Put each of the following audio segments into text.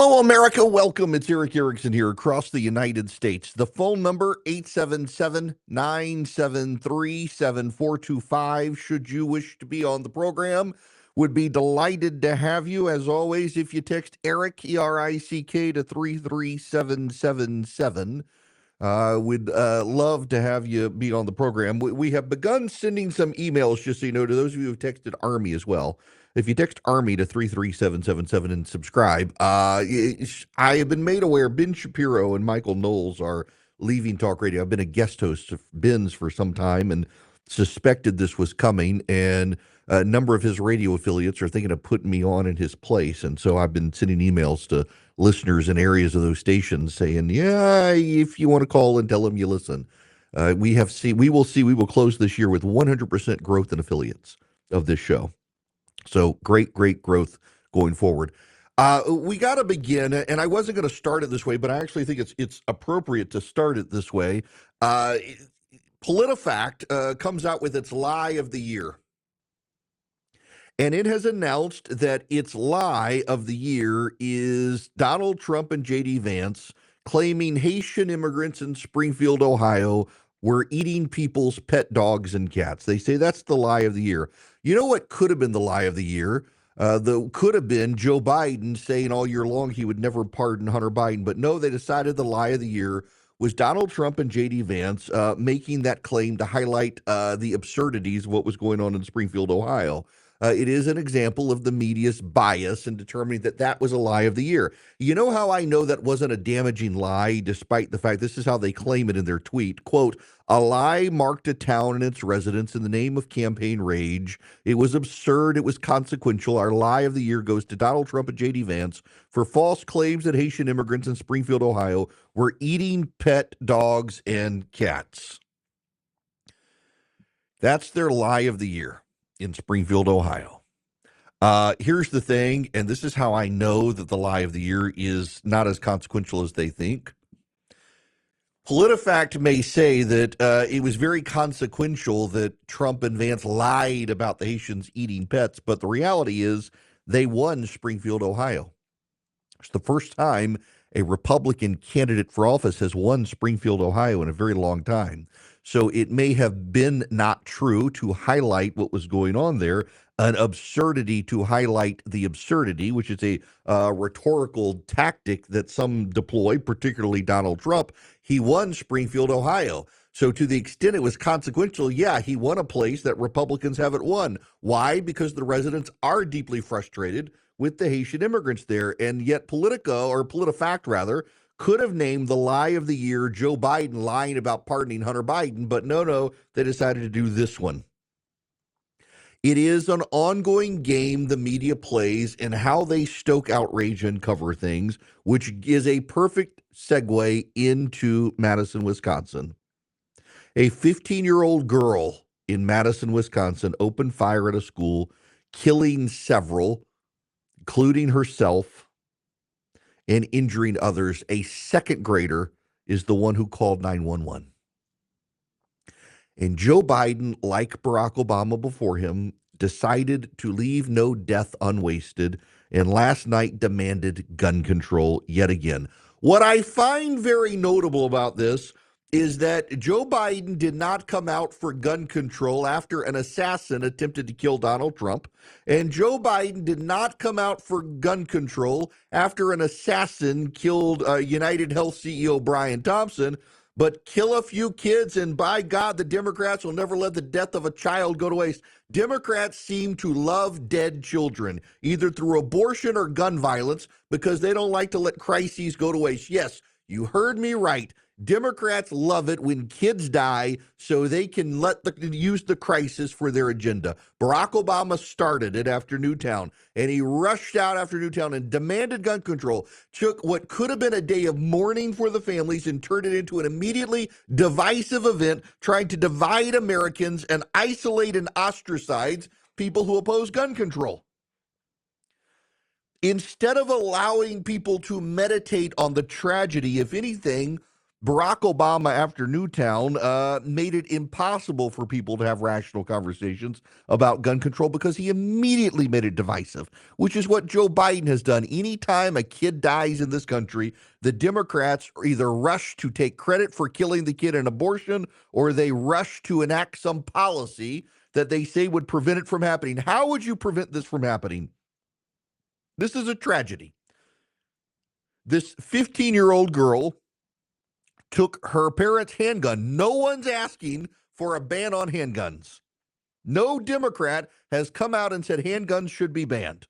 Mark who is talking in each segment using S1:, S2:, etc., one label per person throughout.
S1: Hello, America. Welcome. It's Erick Erickson here across the United States. The phone number, 877-973-7425. Should you wish to be on the program, would be delighted to have you. As always, if you text Erick, E-R-I-C-K, to 33777, we'd love to have you be on the program. We have begun sending some emails, just so you know, to those of you who have texted Army as well. If you text Army to 33777 and subscribe, I have been made aware Ben Shapiro and Michael Knowles are leaving talk radio. I've been a guest host of Ben's for some time and suspected this was coming, and a number of his radio affiliates are thinking of putting me on in his place. And so I've been sending emails to listeners in areas of those stations saying, yeah, if you want to call and tell them you listen. We will close this year with 100% growth in affiliates of this show. So great growth going forward. We got to begin, and I wasn't going to start it this way, but I actually think it's appropriate to start it this way. PolitiFact comes out with its lie of the year, and it has announced that its lie of the year is Donald Trump and J.D. Vance claiming Haitian immigrants in Springfield, Ohio, were eating people's pet dogs and cats. They say that's the lie of the year. You know what could have been the lie of the year? Could have been Joe Biden saying all year long he would never pardon Hunter Biden. But no, they decided the lie of the year was Donald Trump and J.D. Vance making that claim to highlight the absurdities of what was going on in Springfield, Ohio. It is an example of the media's bias in determining that that was a lie of the year. You know how I know that wasn't a damaging lie, despite the fact this is how they claim it in their tweet, quote, a lie marked a town and its residents in the name of campaign rage. It was absurd. It was consequential. Our lie of the year goes to Donald Trump and J.D. Vance for false claims that Haitian immigrants in Springfield, Ohio were eating pet dogs and cats. That's their lie of the year in Springfield, Ohio. Here's the thing, and this is how I know that the lie of the year is not as consequential as they think. PolitiFact may say that it was very consequential that Trump and Vance lied about the Haitians eating pets, but the reality is they won Springfield, Ohio. It's the first time a Republican candidate for office has won Springfield, Ohio in a very long time. So it may have been not true to highlight what was going on there, an absurdity to highlight the absurdity, which is a rhetorical tactic that some deploy, particularly Donald Trump. He won Springfield, Ohio. So to the extent it was consequential, yeah, he won a place that Republicans haven't won. Why? Because the residents are deeply frustrated with the Haitian immigrants there. And yet PolitiFact rather, could have named the lie of the year Joe Biden lying about pardoning Hunter Biden, but no, they decided to do this one. It is an ongoing game the media plays in how they stoke outrage and cover things, which is a perfect segue into Madison, Wisconsin. A 15-year-old girl in Madison, Wisconsin opened fire at a school, killing several, including herself, and injuring others. A second grader is the one who called 911. And Joe Biden, like Barack Obama before him, decided to leave no death unwasted, and last night demanded gun control yet again. What I find very notable about this is that Joe Biden did not come out for gun control after an assassin attempted to kill Donald Trump, and Joe Biden did not come out for gun control after an assassin killed United Health CEO Brian Thompson, but kill a few kids, and by God, the Democrats will never let the death of a child go to waste. Democrats seem to love dead children, either through abortion or gun violence, because they don't like to let crises go to waste. Yes, you heard me right. Democrats love it when kids die so they can use the crisis for their agenda. Barack Obama started it after Newtown, and he rushed out after Newtown and demanded gun control, took what could have been a day of mourning for the families and turned it into an immediately divisive event, trying to divide Americans and isolate and ostracize people who oppose gun control. Instead of allowing people to meditate on the tragedy, if anything, Barack Obama, after Newtown, made it impossible for people to have rational conversations about gun control because he immediately made it divisive, which is what Joe Biden has done. Anytime a kid dies in this country, the Democrats either rush to take credit for killing the kid in abortion or they rush to enact some policy that they say would prevent it from happening. How would you prevent this from happening? This is a tragedy. This 15-year-old girl took her parents' handgun. No one's asking for a ban on handguns. No Democrat has come out and said handguns should be banned.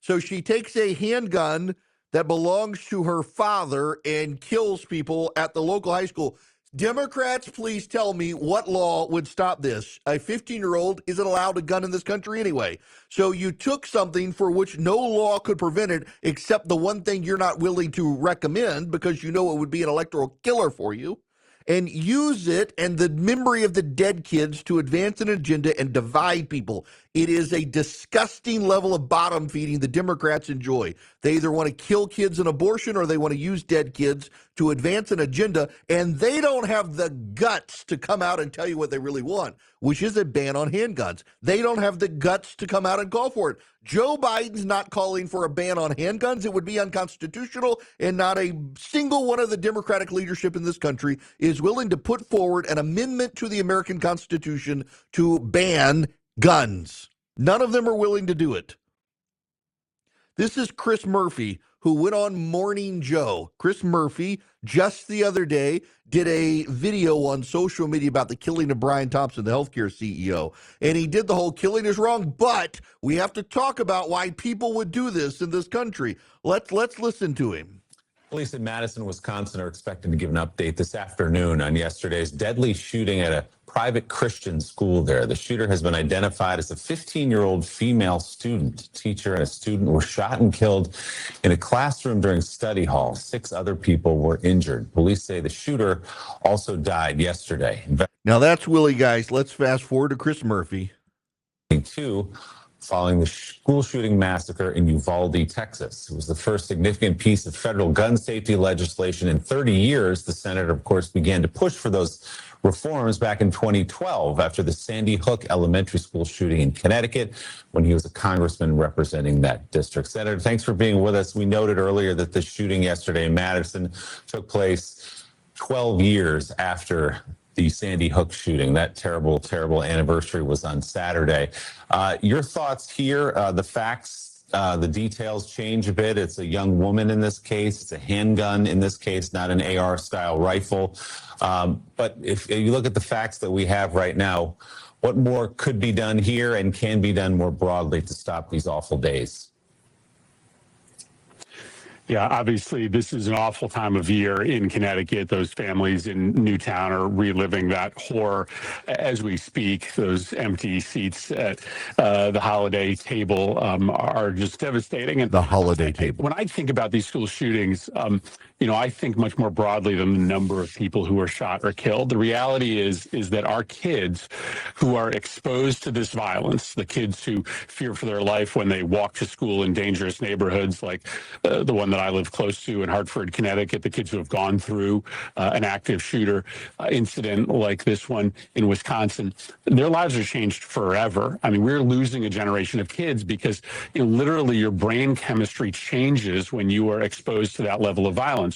S1: So she takes a handgun that belongs to her father and kills people at the local high school. Democrats, please tell me what law would stop this. A 15-year-old isn't allowed a gun in this country anyway. So you took something for which no law could prevent it except the one thing you're not willing to recommend because you know it would be an electoral killer for you, and use it and the memory of the dead kids to advance an agenda and divide people. It is a disgusting level of bottom feeding the Democrats enjoy. They either want to kill kids in abortion or they want to use dead kids to advance an agenda, and they don't have the guts to come out and tell you what they really want, which is a ban on handguns. They don't have the guts to come out and call for it. Joe Biden's not calling for a ban on handguns. It would be unconstitutional, and not a single one of the Democratic leadership in this country is willing to put forward an amendment to the American Constitution to ban guns. None of them are willing to do it. This is Chris Murphy, who went on Morning Joe. Chris Murphy, just the other day, did a video on social media about the killing of Brian Thompson, the healthcare CEO. And he did the whole killing is wrong, but we have to talk about why people would do this in this country. Let's listen to him.
S2: Police in Madison, Wisconsin are expected to give an update this afternoon on yesterday's deadly shooting at a private Christian school there. The shooter has been identified as a 15-year-old female student. A teacher and a student were shot and killed in a classroom during study hall. 6 other people were injured. Police say the shooter also died yesterday.
S1: Now that's Willie, guys. Let's fast forward to Chris Murphy.
S2: Following the school shooting massacre in Uvalde, Texas. It was the first significant piece of federal gun safety legislation in 30 years. The Senate, of course, began to push for those reforms back in 2012 after the Sandy Hook Elementary School shooting in Connecticut when he was a congressman representing that district. Senator, thanks for being with us. We noted earlier that the shooting yesterday in Madison took place 12 years after the Sandy Hook shooting. That terrible, terrible anniversary was on Saturday. Your thoughts here, the facts, the details change a bit. It's a young woman in this case. It's a handgun in this case, not an AR-style rifle. But if you look at the facts that we have right now, what more could be done here and can be done more broadly to stop these awful days?
S3: Yeah, obviously, this is an awful time of year in Connecticut. Those families in Newtown are reliving that horror as we speak. Those empty seats at the holiday table are just devastating. And
S1: the holiday table.
S3: When I think about these school shootings, I think much more broadly than the number of people who are shot or killed. The reality is that our kids who are exposed to this violence, the kids who fear for their life when they walk to school in dangerous neighborhoods like the one that I live close to in Hartford, Connecticut, the kids who have gone through an active shooter incident like this one in Wisconsin, their lives are changed forever. I mean, we're losing a generation of kids because literally your brain chemistry changes when you are exposed to that level of violence.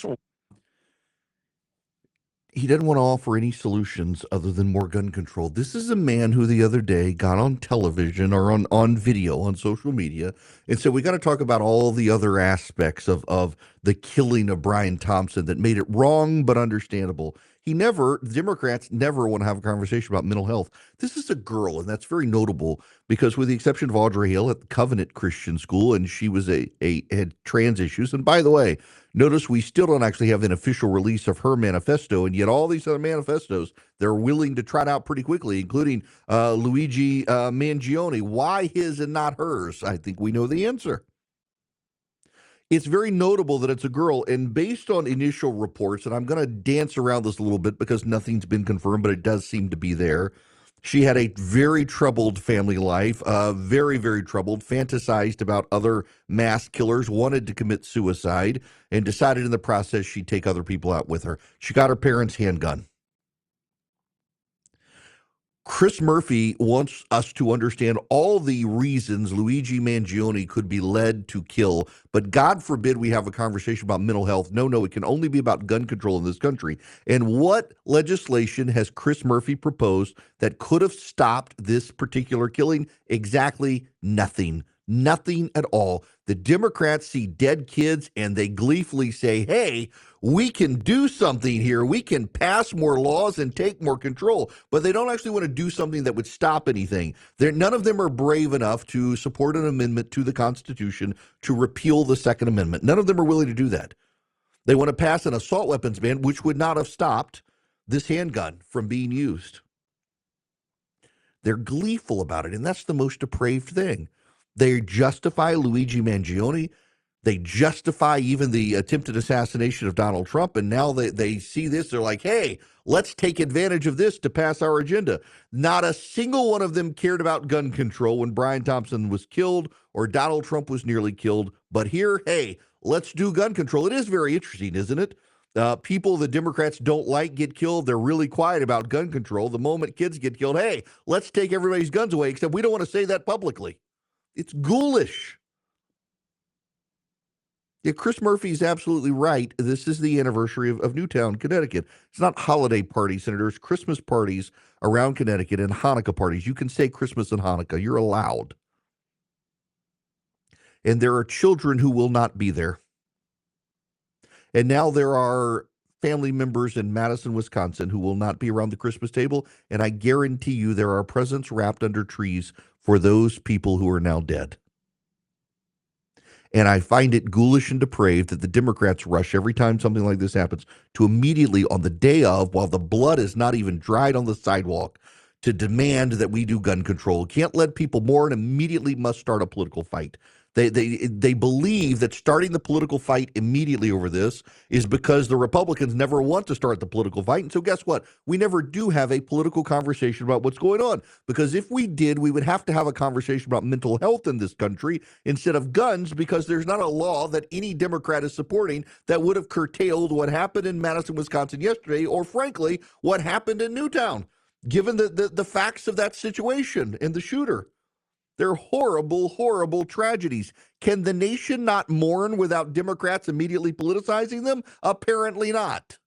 S1: He doesn't want to offer any solutions other than more gun control. This is a man who the other day got on television or on video on social media and said, we got to talk about all the other aspects of the killing of Brian Thompson that made it wrong but understandable. Democrats never want to have a conversation about mental health. This is a girl, and that's very notable because with the exception of Audrey Hale at the Covenant Christian School, and she was had trans issues. And by the way, notice we still don't actually have an official release of her manifesto, and yet all these other manifestos, they're willing to trot out pretty quickly, including Luigi Mangione. Why his and not hers? I think we know the answer. It's very notable that it's a girl, and based on initial reports, and I'm going to dance around this a little bit because nothing's been confirmed, but it does seem to be there. She had a very troubled family life, very, very troubled, fantasized about other mass killers, wanted to commit suicide, and decided in the process she'd take other people out with her. She got her parents' handgun. Chris Murphy wants us to understand all the reasons Luigi Mangione could be led to kill, but God forbid we have a conversation about mental health. No, it can only be about gun control in this country. And what legislation has Chris Murphy proposed that could have stopped this particular killing? Exactly nothing. Nothing at all. The Democrats see dead kids and they gleefully say, hey, we can do something here. We can pass more laws and take more control. But they don't actually want to do something that would stop anything. None of them are brave enough to support an amendment to the Constitution to repeal the Second Amendment. None of them are willing to do that. They want to pass an assault weapons ban, which would not have stopped this handgun from being used. They're gleeful about it, and that's the most depraved thing. They justify Luigi Mangione. They justify even the attempted assassination of Donald Trump, and now they see this. They're like, hey, let's take advantage of this to pass our agenda. Not a single one of them cared about gun control when Brian Thompson was killed or Donald Trump was nearly killed. But here, hey, let's do gun control. It is very interesting, isn't it? People the Democrats don't like get killed. They're really quiet about gun control. The moment kids get killed, hey, let's take everybody's guns away, except we don't want to say that publicly. It's ghoulish. Yeah, Chris Murphy is absolutely right. This is the anniversary of Newtown, Connecticut. It's not holiday parties, Senators. Christmas parties around Connecticut and Hanukkah parties. You can say Christmas and Hanukkah. You're allowed. And there are children who will not be there. And now there are family members in Madison, Wisconsin who will not be around the Christmas table. And I guarantee you there are presents wrapped under trees for those people who are now dead. And I find it ghoulish and depraved that the Democrats rush every time something like this happens to immediately on the day of, while the blood is not even dried on the sidewalk, to demand that we do gun control. Can't let people mourn, immediately must start a political fight. They believe that starting the political fight immediately over this is because the Republicans never want to start the political fight. And so guess what? We never do have a political conversation about what's going on. Because if we did, we would have to have a conversation about mental health in this country instead of guns, because there's not a law that any Democrat is supporting that would have curtailed what happened in Madison, Wisconsin yesterday, or frankly, what happened in Newtown, given the facts of that situation and the shooter. They're horrible, horrible tragedies. Can the nation not mourn without Democrats immediately politicizing them? Apparently not.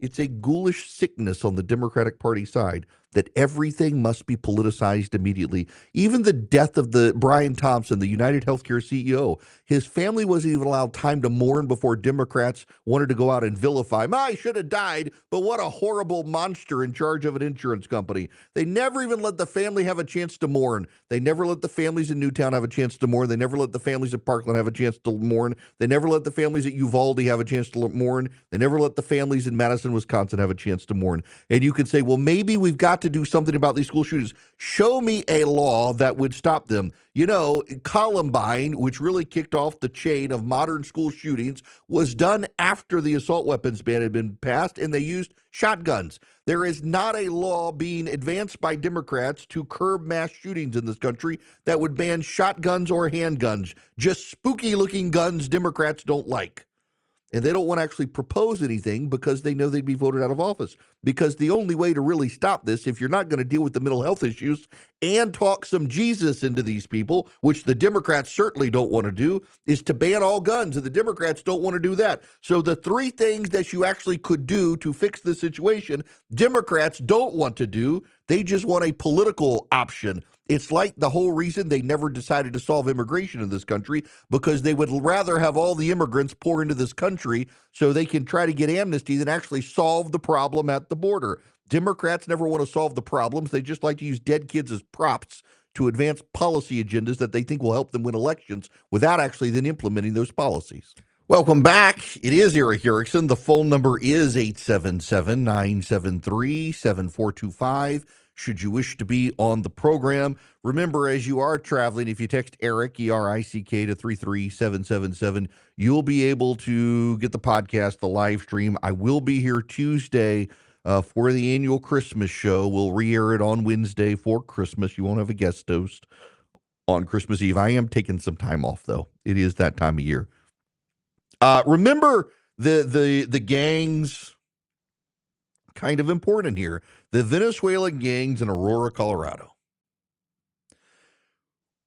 S1: It's a ghoulish sickness on the Democratic Party side that everything must be politicized immediately. Even the death of the Brian Thompson, the United Healthcare CEO, his family wasn't even allowed time to mourn before Democrats wanted to go out and vilify him. I should have died, but what a horrible monster in charge of an insurance company. They never even let the family have a chance to mourn. They never let the families in Newtown have a chance to mourn. They never let the families at Parkland have a chance to mourn. They never let the families at Uvalde have a chance to mourn. They never let the families in Madison, Wisconsin have a chance to mourn. And you could say, well, maybe we've got to do something about these school shootings. Show me a law that would stop them. You know, Columbine, which really kicked off the chain of modern school shootings, was done after the assault weapons ban had been passed, and they used shotguns. There is not a law being advanced by Democrats to curb mass shootings in this country that would ban shotguns or handguns, just spooky-looking guns Democrats don't like. And they don't want to actually propose anything because they know they'd be voted out of office. Because the only way to really stop this, if you're not going to deal with the mental health issues and talk some Jesus into these people, which the Democrats certainly don't want to do, is to ban all guns. And the Democrats don't want to do that. So the three things that you actually could do to fix the situation, Democrats don't want to do. They just want a political option. It's like the whole reason they never decided to solve immigration in this country, because they would rather have all the immigrants pour into this country so they can try to get amnesty than actually solve the problem at the border. Democrats never want to solve the problems. They just like to use dead kids as props to advance policy agendas that they think will help them win elections without actually then implementing those policies. Welcome back. It is Erick Erickson. The phone number is 877-973-7425. Should you wish to be on the program, remember, as you are traveling, if you text Erick, E-R-I-C-K, to 33777, you'll be able to get the podcast, the live stream. I will be here Tuesday for the annual Christmas show. We'll re-air it on Wednesday for Christmas. You won't have a guest host on Christmas Eve. I am taking some time off, though. It is that time of year. Remember the gangs, kind of important here, the Venezuelan gangs in Aurora, Colorado.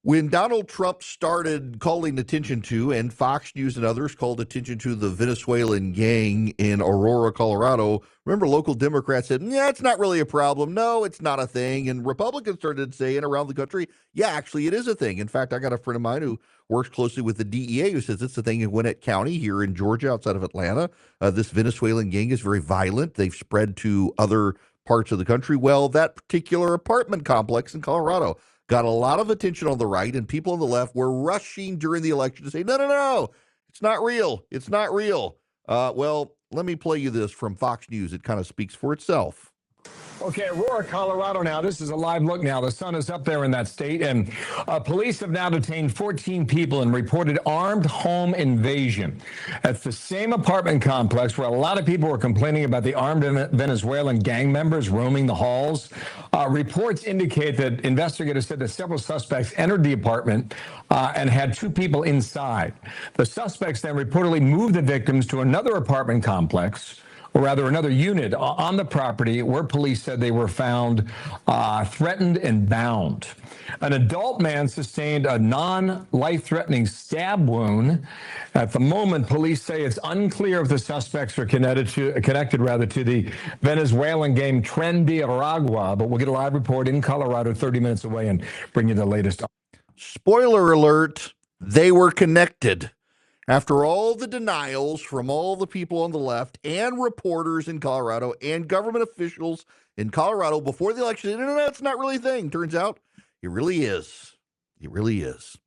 S1: When Donald Trump started calling attention to, and Fox News and others called attention to, the Venezuelan gang in Aurora, Colorado, remember local Democrats said, yeah, it's not really a problem. No, it's not a thing. And Republicans started saying around the country, yeah, actually, it is a thing. In fact, I got a friend of mine who works closely with the DEA who says it's a thing in Gwinnett County here in Georgia outside of Atlanta. This Venezuelan gang is very violent. They've spread to other parts of the country. Well, that particular apartment complex in Colorado got a lot of attention on the right, and people on the left were rushing during the election to say, no, it's not real. It's not real. Well, let me play you this from Fox News. It kind of speaks for itself.
S4: Okay, Aurora, Colorado now. This is a live look now. The sun is up there in that state, and police have now detained 14 people and reported armed home invasion. That's the same apartment complex where a lot of people were complaining about the armed Venezuelan gang members roaming the halls. Reports indicate that investigators said that several suspects entered the apartment and had two people inside. The suspects then reportedly moved the victims to another apartment complex, or rather another unit on the property, where police said they were found threatened and bound. An adult man sustained a non-life-threatening stab wound. At the moment, police say it's unclear if the suspects are connected to the Venezuelan gang Tren de Aragua, but we'll get a live report in Colorado 30 minutes away and bring you the latest.
S1: Spoiler alert, they were connected. After all the denials from all the people on the left and reporters in Colorado and government officials in Colorado before the election, no, it's not really a thing. Turns out it really is. It really is.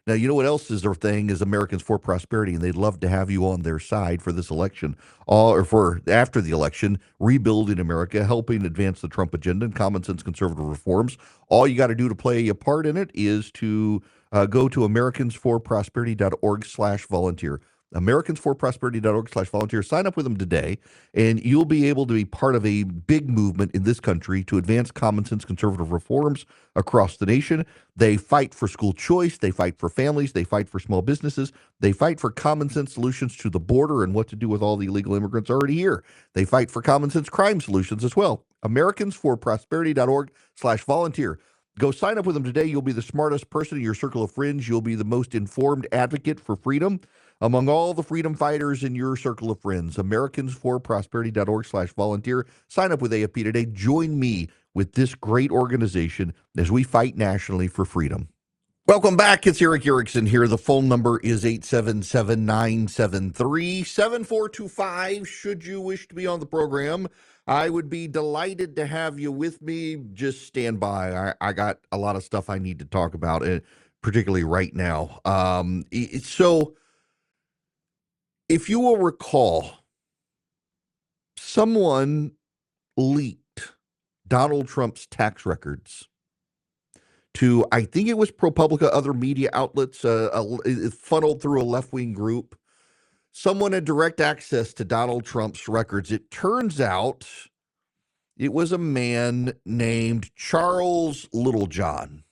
S1: Now, you know what else is their thing is Americans for Prosperity, and they'd love to have you on their side for this election, or for after the election, rebuilding America, helping advance the Trump agenda and common sense conservative reforms. All you got to do to play a part in it is to go to americansforprosperity.org/volunteer. americansforprosperity.org/volunteer. Sign up with them today, and you'll be able to be part of a big movement in this country to advance common sense conservative reforms across the nation. They fight for school choice. They fight for families. They fight for small businesses. They fight for common sense solutions to the border and what to do with all the illegal immigrants already here. They fight for common sense crime solutions as well. americansforprosperity.org/volunteer. Go sign up with them today. You'll be the smartest person in your circle of friends. You'll be the most informed advocate for freedom among all the freedom fighters in your circle of friends. americansforprosperity.org/volunteer. Sign up with AFP today. Join me with this great organization as we fight nationally for freedom. Welcome back. It's Erick Erickson here. The phone number is 877-973-7425. Should you wish to be on the program, I would be delighted to have you with me. Just stand by. I got a lot of stuff I need to talk about, particularly right now. So if you will recall, someone leaked Donald Trump's tax records to, I think it was ProPublica, other media outlets, funneled through a left-wing group. Someone had direct access to Donald Trump's records. It turns out it was a man named Charles Littlejohn.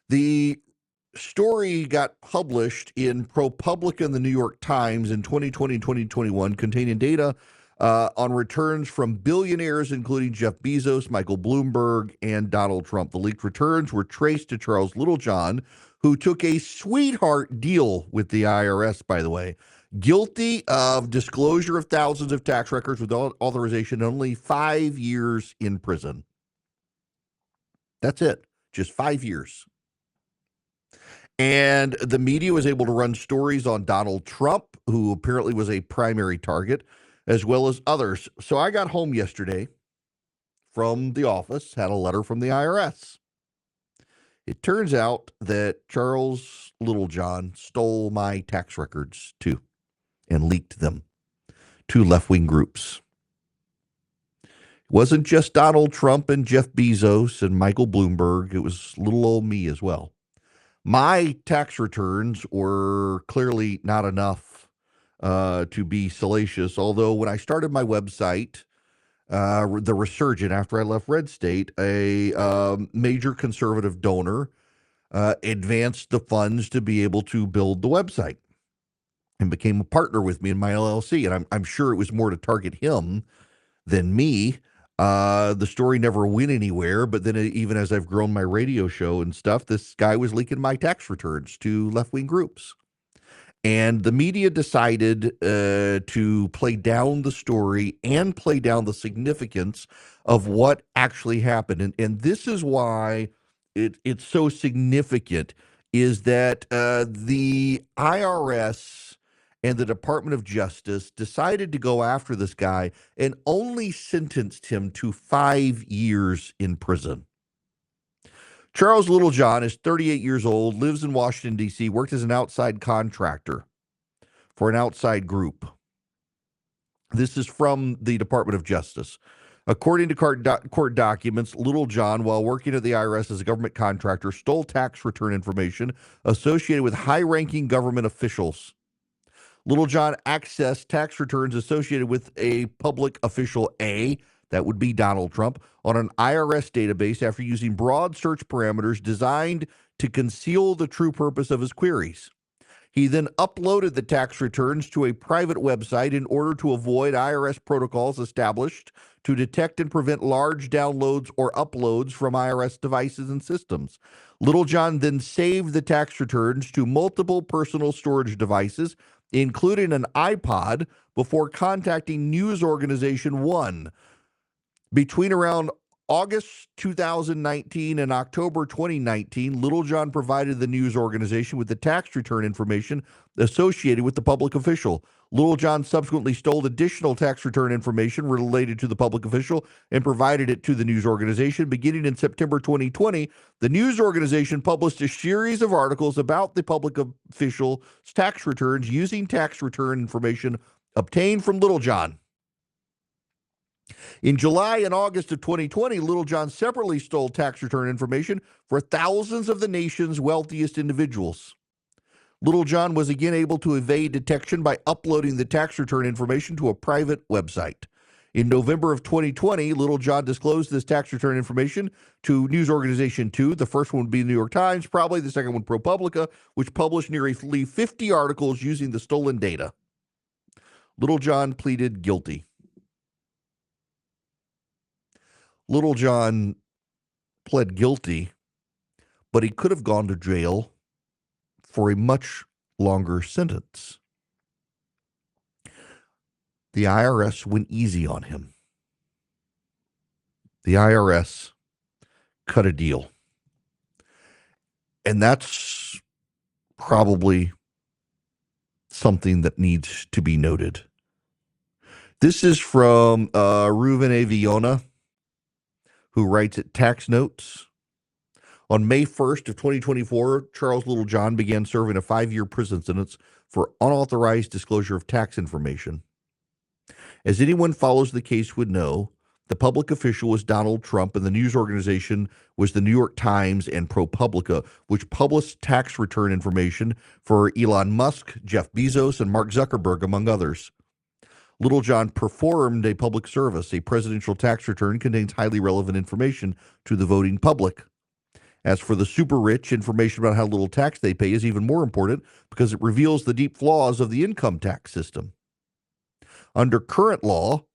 S1: The story got published in ProPublica and the New York Times in 2020 and 2021, containing data on returns from billionaires, including Jeff Bezos, Michael Bloomberg, and Donald Trump. The leaked returns were traced to Charles Littlejohn, who took a sweetheart deal with the IRS, by the way, guilty of disclosure of thousands of tax records without authorization, only 5 years in prison. That's it, just 5 years. And the media was able to run stories on Donald Trump, who apparently was a primary target, as well as others. So I got home yesterday from the office, had a letter from the IRS. It turns out that Charles Littlejohn stole my tax records too and leaked them to left-wing groups. It wasn't just Donald Trump and Jeff Bezos and Michael Bloomberg. It was little old me as well. My tax returns were clearly not enough to be salacious. Although when I started my website, the Resurgent, after I left Red State, a major conservative donor advanced the funds to be able to build the website and became a partner with me in my LLC. And I'm sure it was more to target him than me. The story never went anywhere, but then even as I've grown my radio show and stuff, this guy was leaking my tax returns to left-wing groups. And the media decided to play down the story and play down the significance of what actually happened. And this is why it's so significant, is that the IRS and the Department of Justice decided to go after this guy and only sentenced him to 5 years in prison. Charles Littlejohn is 38 years old, lives in Washington, D.C., worked as an outside contractor for an outside group. This is from the Department of Justice. According to court documents, Littlejohn, while working at the IRS as a government contractor, stole tax return information associated with high-ranking government officials. Littlejohn accessed tax returns associated with a public official A, that would be Donald Trump, on an IRS database after using broad search parameters designed to conceal the true purpose of his queries. He then uploaded the tax returns to a private website in order to avoid IRS protocols established to detect and prevent large downloads or uploads from IRS devices and systems. Littlejohn then saved the tax returns to multiple personal storage devices, including an iPod, before contacting news organization One. Between around August 2019 and October 2019, Littlejohn provided the news organization with the tax return information associated with the public official. Littlejohn subsequently stole additional tax return information related to the public official and provided it to the news organization. Beginning in September 2020, the news organization published a series of articles about the public official's tax returns using tax return information obtained from Littlejohn. In July and August of 2020, Littlejohn separately stole tax return information for thousands of the nation's wealthiest individuals. Littlejohn was again able to evade detection by uploading the tax return information to a private website. In November of 2020, Littlejohn disclosed this tax return information to news organization Two. The first one would be the New York Times, probably the second one ProPublica, which published nearly 50 articles using the stolen data. Littlejohn pleaded guilty. Littlejohn pled guilty, but he could have gone to jail for a much longer sentence. The IRS went easy on him. The IRS cut a deal. And that's probably something that needs to be noted. This is from Ruben A. Viona, who writes at Tax Notes. On May 1st of 2024, Charles Littlejohn began serving a 5-year prison sentence for unauthorized disclosure of tax information. As anyone follows the case would know, the public official was Donald Trump, and the news organization was the New York Times and ProPublica, which published tax return information for Elon Musk, Jeff Bezos, and Mark Zuckerberg, among others. Littlejohn performed a public service. A presidential tax return contains highly relevant information to the voting public. As for the super rich, information about how little tax they pay is even more important because it reveals the deep flaws of the income tax system. Under current law,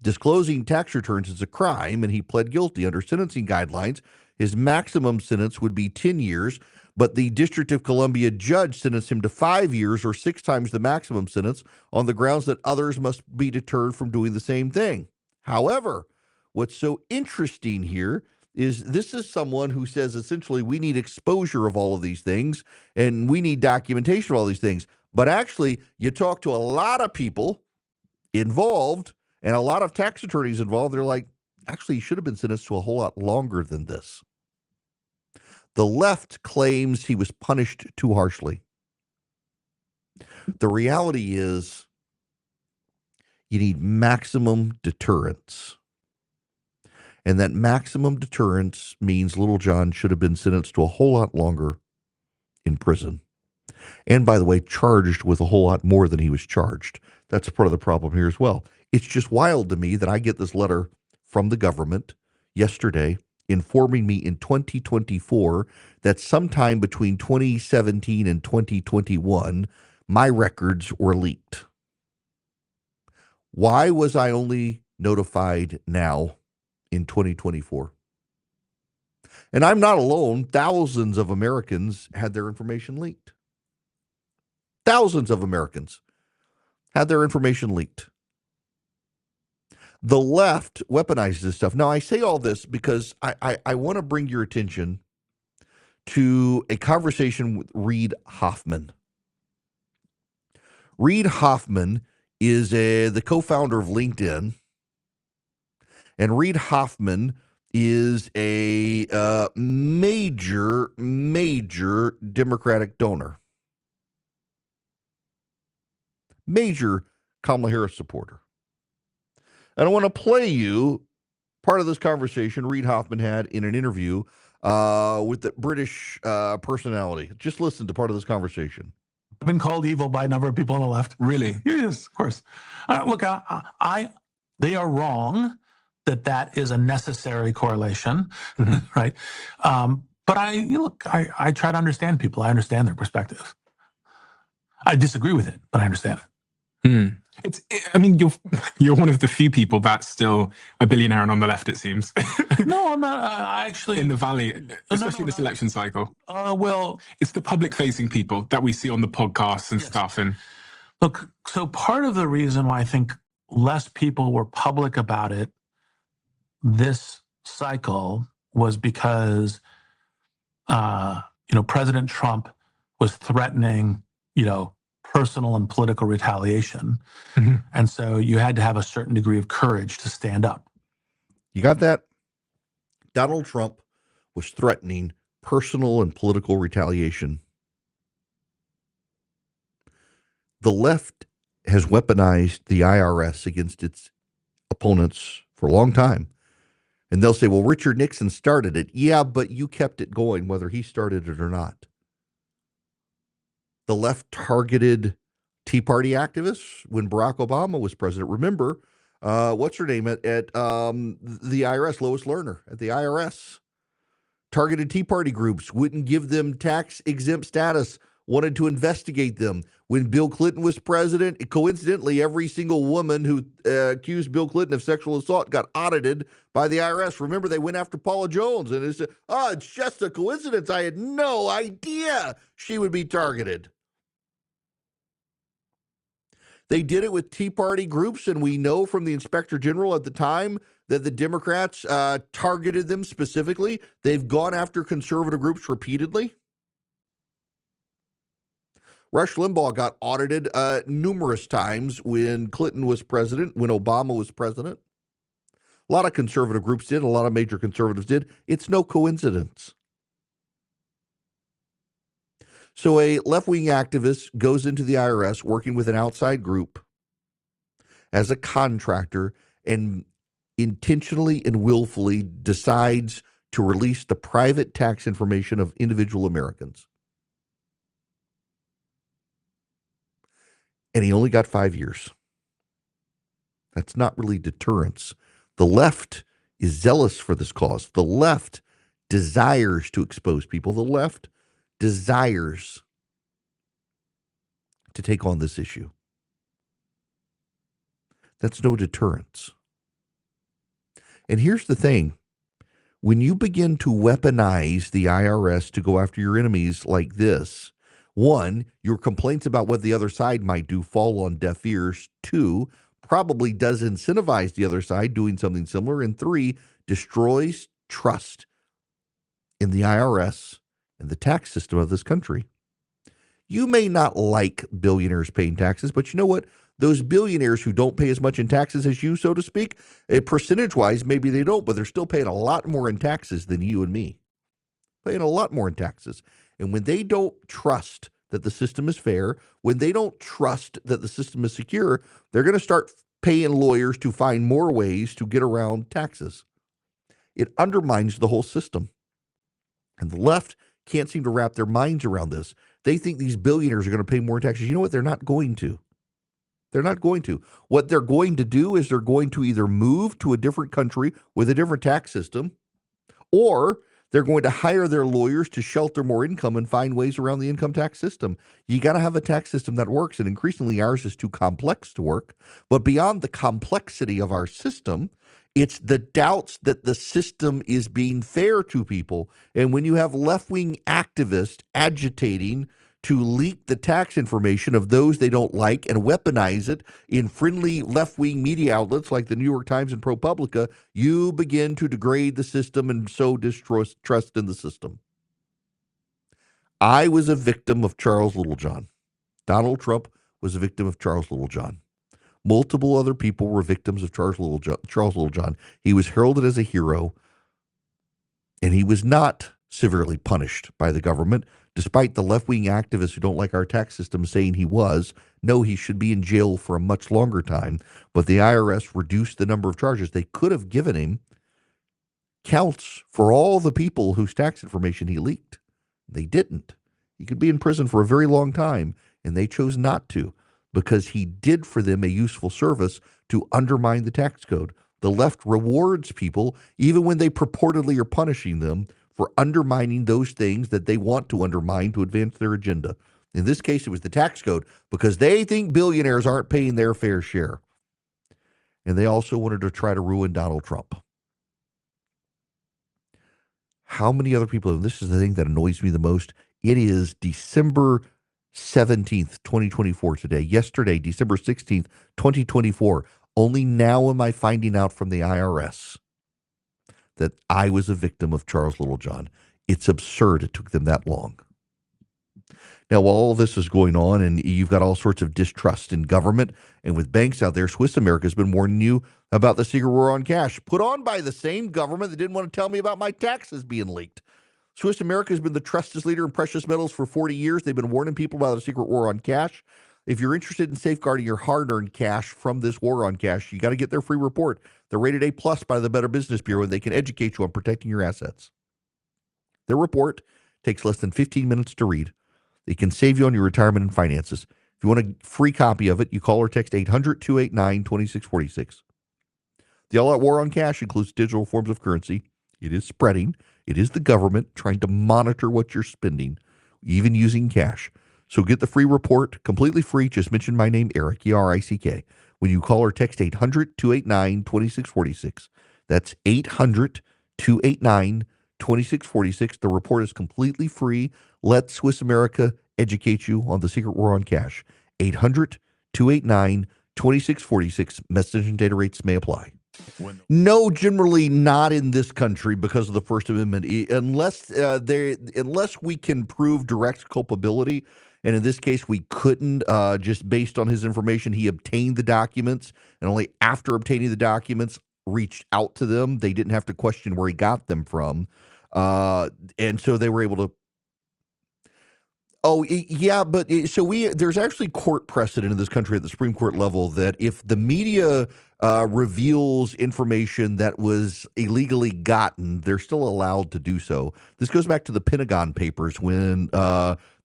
S1: disclosing tax returns is a crime, and he pled guilty. Under sentencing guidelines, his maximum sentence would be 10 years, but the District of Columbia judge sentenced him to 5 years, or 6 times the maximum sentence, on the grounds that others must be deterred from doing the same thing. However, what's so interesting here is this is someone who says essentially we need exposure of all of these things and we need documentation of all these things. But actually, you talk to a lot of people involved and a lot of tax attorneys involved. They're like, actually, he should have been sentenced to a whole lot longer than this. The left claims he was punished too harshly. The reality is you need maximum deterrence. And that maximum deterrence means Littlejohn should have been sentenced to a whole lot longer in prison. And by the way, charged with a whole lot more than he was charged. That's part of the problem here as well. It's just wild to me that I get this letter from the government yesterday informing me in 2024 that sometime between 2017 and 2021, my records were leaked. Why was I only notified now in 2024? And I'm not alone. Thousands of Americans had their information leaked. Thousands of Americans had their information leaked. The left weaponizes this stuff. Now, I say all this because I want to bring your attention to a conversation with Reid Hoffman. Reid Hoffman is the co-founder of LinkedIn, and Reid Hoffman is a major Democratic donor, major Kamala Harris supporter. And I want to play you part of this conversation Reid Hoffman had in an interview with the British personality. Just listen to part of this conversation.
S5: I've been called evil by a number of people on the left.
S4: Really?
S5: Yes, of course. Look, they are wrong that is a necessary correlation, right? But I try to understand people. I understand their perspective. I disagree with it, but I understand it.
S6: I mean, you're one of the few people that's still a billionaire and on the left, it seems.
S5: No, I'm not. I actually
S6: in the Valley, especially this election cycle.
S5: Well,
S6: it's the public-facing people that we see on the podcasts and stuff. And
S5: look, so part of the reason why I think less people were public about it this cycle was because, President Trump was threatening, personal and political retaliation.
S6: Mm-hmm.
S5: And so you had to have a certain degree of courage to stand up.
S1: You got that? Donald Trump was threatening personal and political retaliation. The left has weaponized the IRS against its opponents for a long time. And they'll say, well, Richard Nixon started it. Yeah, but you kept it going, whether he started it or not. The left targeted Tea Party activists when Barack Obama was president. Remember, what's her name at the IRS, Lois Lerner at the IRS, targeted Tea Party groups, wouldn't give them tax-exempt status, wanted to investigate them. When Bill Clinton was president, coincidentally, every single woman who accused Bill Clinton of sexual assault got audited by the IRS. Remember, they went after Paula Jones, and it's just a coincidence. I had no idea she would be targeted. They did it with Tea Party groups, and we know from the Inspector General at the time that the Democrats targeted them specifically. They've gone after conservative groups repeatedly. Rush Limbaugh got audited numerous times when Clinton was president, when Obama was president. A lot of conservative groups did, a lot of major conservatives did. It's no coincidence. So a left-wing activist goes into the IRS working with an outside group as a contractor and intentionally and willfully decides to release the private tax information of individual Americans. And he only got 5 years. That's not really deterrence. The left is zealous for this cause. The left desires to expose people. The left desires to take on this issue. That's no deterrence. And here's the thing. When you begin to weaponize the IRS to go after your enemies like this, one, your complaints about what the other side might do fall on deaf ears. Two, probably does incentivize the other side doing something similar. And three, destroys trust in the IRS and the tax system of this country. You may not like billionaires paying taxes, but you know what? Those billionaires who don't pay as much in taxes as you, so to speak, percentage-wise, maybe they don't, but they're still paying a lot more in taxes than you and me. Paying a lot more in taxes. And when they don't trust that the system is fair, when they don't trust that the system is secure, they're going to start paying lawyers to find more ways to get around taxes. It undermines the whole system. And the left can't seem to wrap their minds around this. They think these billionaires are going to pay more taxes. You know what? They're not going to. They're not going to. What they're going to do is they're going to either move to a different country with a different tax system, or they're going to hire their lawyers to shelter more income and find ways around the income tax system. You got to have a tax system that works, and increasingly ours is too complex to work. But beyond the complexity of our system, it's the doubts that the system is being fair to people. And when you have left-wing activists agitating to leak the tax information of those they don't like and weaponize it in friendly left-wing media outlets like the New York Times and ProPublica, you begin to degrade the system and sow distrust in the system. I was a victim of Charles Littlejohn. Donald Trump was a victim of Charles Littlejohn. Multiple other people were victims of Charles Littlejohn. He was heralded as a hero, and he was not severely punished by the government, despite the left-wing activists who don't like our tax system saying he was. No, he should be in jail for a much longer time. But the IRS reduced the number of charges. They could have given him counts for all the people whose tax information he leaked. They didn't. He could be in prison for a very long time, and they chose not to because he did for them a useful service to undermine the tax code. The left rewards people even when they purportedly are punishing them for undermining those things that they want to undermine to advance their agenda. In this case, it was the tax code because they think billionaires aren't paying their fair share. And they also wanted to try to ruin Donald Trump. How many other people, and this is the thing that annoys me the most, it is December 17th, 2024 today. Yesterday, December 16th, 2024. Only now am I finding out from the IRS that I was a victim of Charles Littlejohn. It's absurd it took them that long. Now, while all this is going on and you've got all sorts of distrust in government and with banks out there, Swiss America has been warning you about the secret war on cash put on by the same government that didn't want to tell me about my taxes being leaked. Swiss America has been the trusted leader in precious metals for 40 years. They've been warning people about the secret war on cash. If you're interested in safeguarding your hard-earned cash from this war on cash, you got to get their free report. They're rated A+ by the Better Business Bureau, and they can educate you on protecting your assets. Their report takes less than 15 minutes to read. It can save you on your retirement and finances. If you want a free copy of it, you call or text 800-289-2646. The all-out war on cash includes digital forms of currency. It is spreading. It is the government trying to monitor what you're spending, even using cash. So get the free report, completely free. Just mention my name, Erick, E-R-I-C-K, when you call or text 800-289-2646. That's 800-289-2646. The report is completely free. Let Swiss America educate you on the secret war on cash. 800-289-2646. Message and data rates may apply. No, generally not in this country because of the First Amendment, unless we can prove direct culpability. And in this case, we couldn't, just based on his information. He obtained the documents, and only after obtaining the documents, reached out to them. They didn't have to question where he got them from. And so they were able to. Oh, yeah, but there's actually court precedent in this country at the Supreme Court level that if the media reveals information that was illegally gotten, they're still allowed to do so. This goes back to the Pentagon Papers when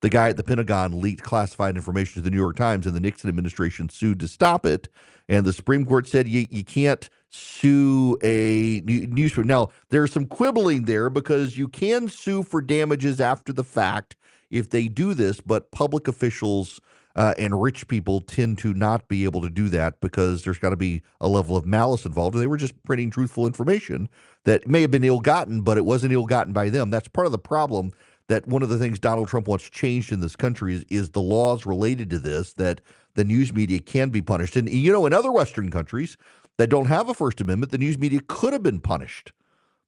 S1: the guy at the Pentagon leaked classified information to the New York Times, and the Nixon administration sued to stop it. And the Supreme Court said you can't sue a newspaper. Now, there's some quibbling there because you can sue for damages after the fact if they do this, but public officials and rich people tend to not be able to do that because there's got to be a level of malice involved. They were just printing truthful information that may have been ill-gotten, but it wasn't ill-gotten by them. That's part of the problem, that one of the things Donald Trump wants changed in this country is the laws related to this, that the news media can be punished. And, in other Western countries that don't have a First Amendment, the news media could have been punished,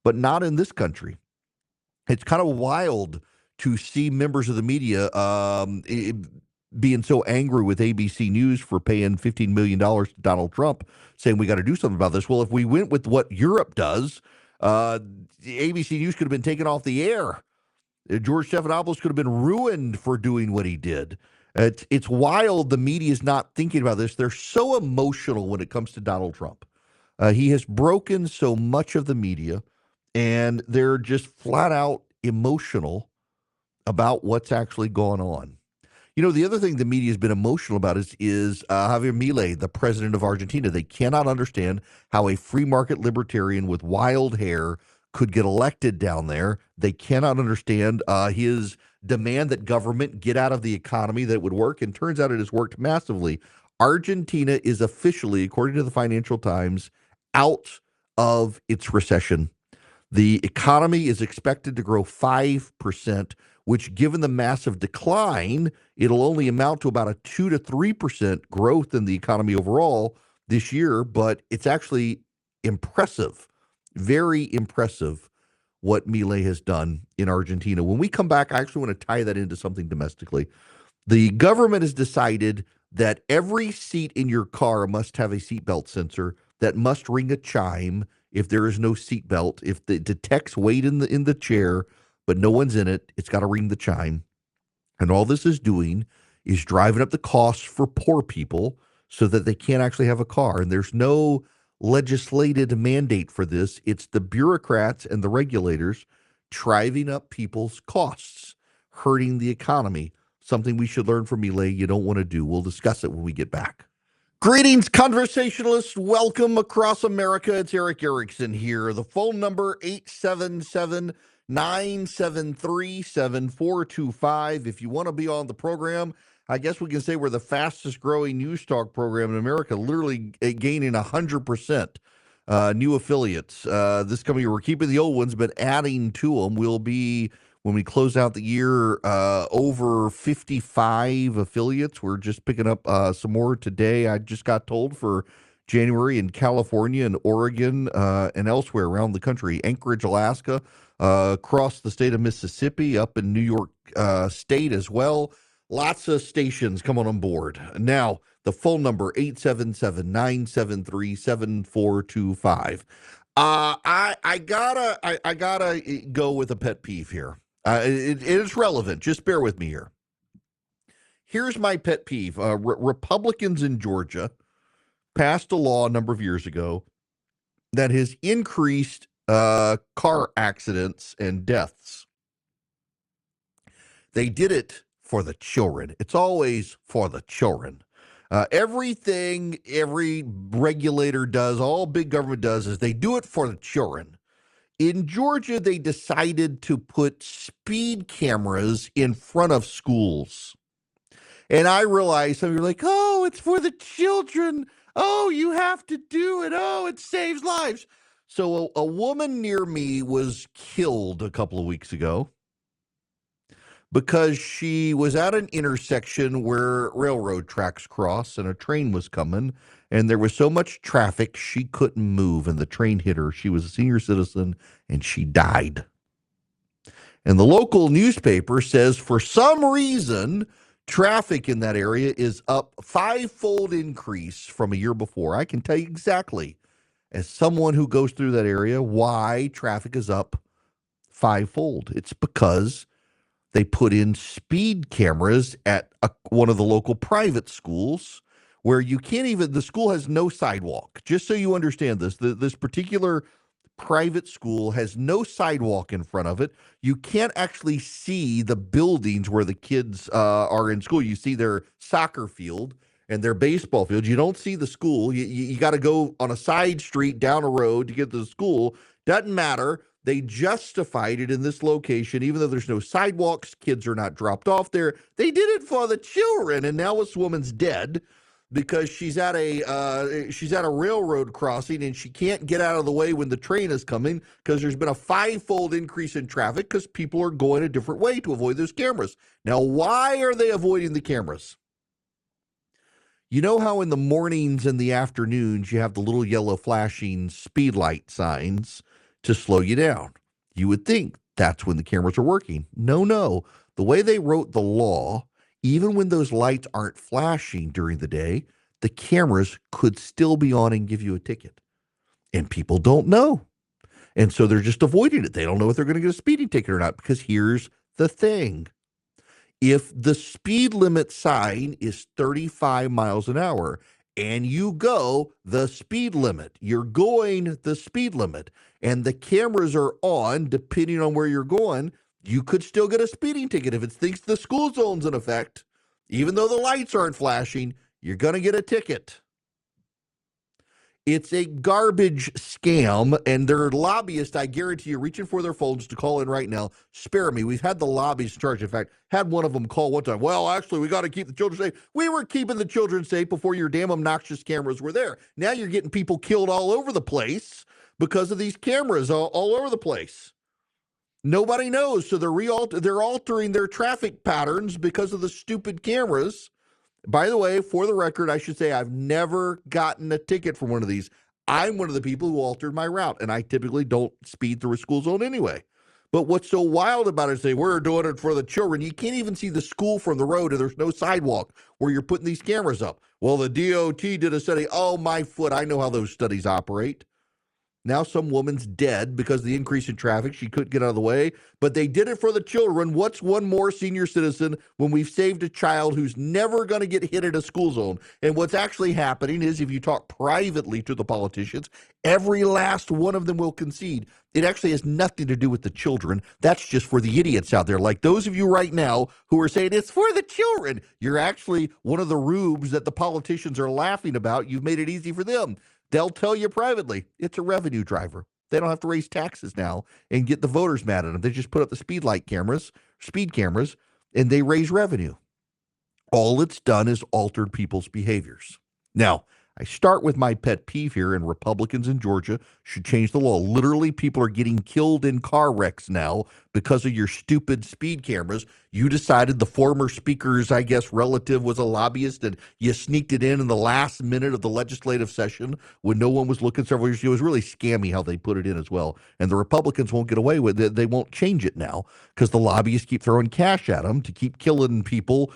S1: but not in this country. It's kind of wild to see members of the media being so angry with ABC News for paying $15 million to Donald Trump, saying we got to do something about this. Well, if we went with what Europe does, ABC News could have been taken off the air. George Stephanopoulos could have been ruined for doing what he did. It's wild the media is not thinking about this. They're so emotional when it comes to Donald Trump. He has broken so much of the media, and they're just flat out emotional about what's actually going on. You know, the other thing the media has been emotional about is Javier Milei, the president of Argentina. They cannot understand how a free market libertarian with wild hair could get elected down there. They cannot understand his demand that government get out of the economy, that it would work. And turns out it has worked massively. Argentina is officially, according to the Financial Times, out of its recession. The economy is expected to grow 5%, which, given the massive decline, it'll only amount to about a 2 to 3% growth in the economy overall this year. But it's actually impressive, very impressive, what Milei has done in Argentina. When we come back, I actually want to tie that into something domestically. The government has decided that every seat in your car must have a seatbelt sensor that must ring a chime if there is no seatbelt. If it detects weight in the chair, but no one's in it, it's got to ring the chime. And all this is doing is driving up the costs for poor people so that they can't actually have a car. And there's no legislated mandate for this. It's the bureaucrats and the regulators driving up people's costs, hurting the economy. Something we should learn from Milei you don't want to do. We'll discuss it when we get back. Greetings, conversationalists. Welcome across America. It's Erick Erickson here. The phone number 877-973-7425. If you want to be on the program, I guess we can say we're the fastest growing news talk program in America, literally gaining 100% new affiliates. This coming year, we're keeping the old ones, but adding to them. We'll be, when we close out the year, over 55 affiliates. We're just picking up some more today. I just got told for January in California and Oregon and elsewhere around the country, Anchorage, Alaska, across the state of Mississippi, up in New York State as well. Lots of stations coming on board. Now, the phone number, 877-973-7425. I gotta go with a pet peeve here. It is relevant. Just bear with me here. Here's my pet peeve. Republicans in Georgia passed a law a number of years ago that has increased car accidents and deaths. They did it for the children. It's always for the children. Everything every regulator does, all big government does, is they do it for the children. In Georgia, they decided to put speed cameras in front of schools. And I realize some of you are like, oh, it's for the children. Oh, you have to do it. Oh, it saves lives. So a woman near me was killed a couple of weeks ago because she was at an intersection where railroad tracks cross and a train was coming, and there was so much traffic she couldn't move, and the train hit her. She was a senior citizen, and she died. And the local newspaper says for some reason, traffic in that area is up 5-fold increase from a year before. I can tell you exactly, as someone who goes through that area, why traffic is up 5-fold. It's because they put in speed cameras at one of the local private schools where you can't even, the school has no sidewalk. Just so you understand this, this particular private school has no sidewalk in front of it. You can't actually see the buildings where the kids are in school. You see their soccer field and their baseball field. You don't see the school. You got to go on a side street down a road to get to the school. Doesn't matter. They justified it in this location, even though there's no sidewalks, kids are not dropped off there. They did it for the children, and now this woman's dead because she's at a railroad crossing and she can't get out of the way when the train is coming because there's been a 5-fold increase in traffic because people are going a different way to avoid those cameras. Now, why are they avoiding the cameras? You know how in the mornings and the afternoons you have the little yellow flashing speed light signs to slow you down? You would think that's when the cameras are working. No. The way they wrote the law, even when those lights aren't flashing during the day, the cameras could still be on and give you a ticket. And people don't know. And so they're just avoiding it. They don't know if they're going to get a speeding ticket or not, because here's the thing. If the speed limit sign is 35 miles an hour and you go the speed limit, you're going the speed limit, and the cameras are on depending on where you're going, You could still get a speeding ticket if it thinks the school zone's in effect. Even though the lights aren't flashing, you're going to get a ticket. It's a garbage scam, and their lobbyists, I guarantee you, reaching for their phones to call in right now. Spare me. We've had the lobbyists in charge. In fact, had one of them call one time. Well, actually, we got to keep the children safe. We were keeping the children safe before your damn obnoxious cameras were there. Now you're getting people killed all over the place because of these cameras all over the place. Nobody knows, so they're altering their traffic patterns because of the stupid cameras. By the way, for the record, I should say I've never gotten a ticket from one of these. I'm one of the people who altered my route, and I typically don't speed through a school zone anyway. But what's so wild about it is we're doing it for the children. You can't even see the school from the road, and there's no sidewalk where you're putting these cameras up. Well, the DOT did a study. Oh, my foot. I know how those studies operate. Now some woman's dead because of the increase in traffic. She couldn't get out of the way, but they did it for the children. What's one more senior citizen when we've saved a child who's never going to get hit at a school zone? And what's actually happening is if you talk privately to the politicians, every last one of them will concede. It actually has nothing to do with the children. That's just for the idiots out there. Like those of you right now who are saying it's for the children. You're actually one of the rubes that the politicians are laughing about. You've made it easy for them. They'll tell you privately, it's a revenue driver. They don't have to raise taxes now and get the voters mad at them. They just put up the speed cameras, and they raise revenue. All it's done is altered people's behaviors. Now, I start with my pet peeve here, and Republicans in Georgia should change the law. Literally, people are getting killed in car wrecks now because of your stupid speed cameras. You decided the former speaker's, I guess, relative was a lobbyist, and you sneaked it in the last minute of the legislative session when no one was looking several years ago. It was really scammy how they put it in as well. And the Republicans won't get away with it. They won't change it now because the lobbyists keep throwing cash at them to keep killing people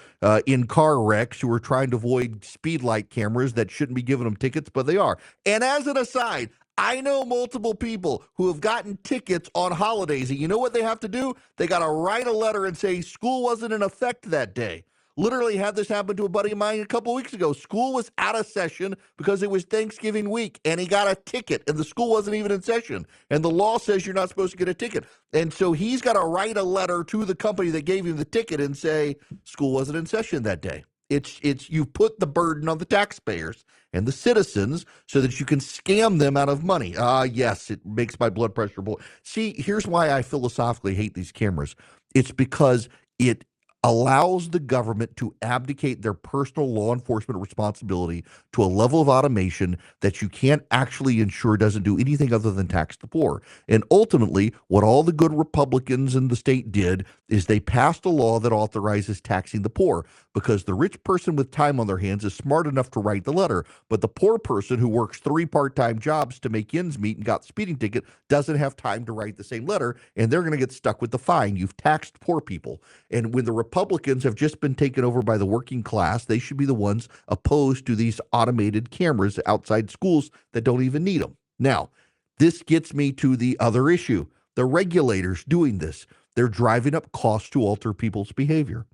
S1: in car wrecks who are trying to avoid speed light cameras that shouldn't be giving them tickets, but they are. And as an aside, I know multiple people who have gotten tickets on holidays. And you know what they have to do? They got to write a letter and say school wasn't in effect that day. Literally had this happen to a buddy of mine a couple of weeks ago. School was out of session because it was Thanksgiving week, and he got a ticket, and the school wasn't even in session. And the law says you're not supposed to get a ticket. And so he's got to write a letter to the company that gave him the ticket and say school wasn't in session that day. It's you put the burden on the taxpayers and the citizens so that you can scam them out of money. Yes, it makes my blood pressure boil. See, here's why I philosophically hate these cameras. It's because it allows the government to abdicate their personal law enforcement responsibility to a level of automation that you can't actually ensure doesn't do anything other than tax the poor. And ultimately, what all the good Republicans in the state did is they passed a law that authorizes taxing the poor because the rich person with time on their hands is smart enough to write the letter, but the poor person who works 3 part-time jobs to make ends meet and got the speeding ticket doesn't have time to write the same letter, and they're going to get stuck with the fine. You've taxed poor people. And when the Republicans have just been taken over by the working class, they should be the ones opposed to these automated cameras outside schools that don't even need them. Now, this gets me to the other issue. The regulators doing this, they're driving up costs to alter people's behavior.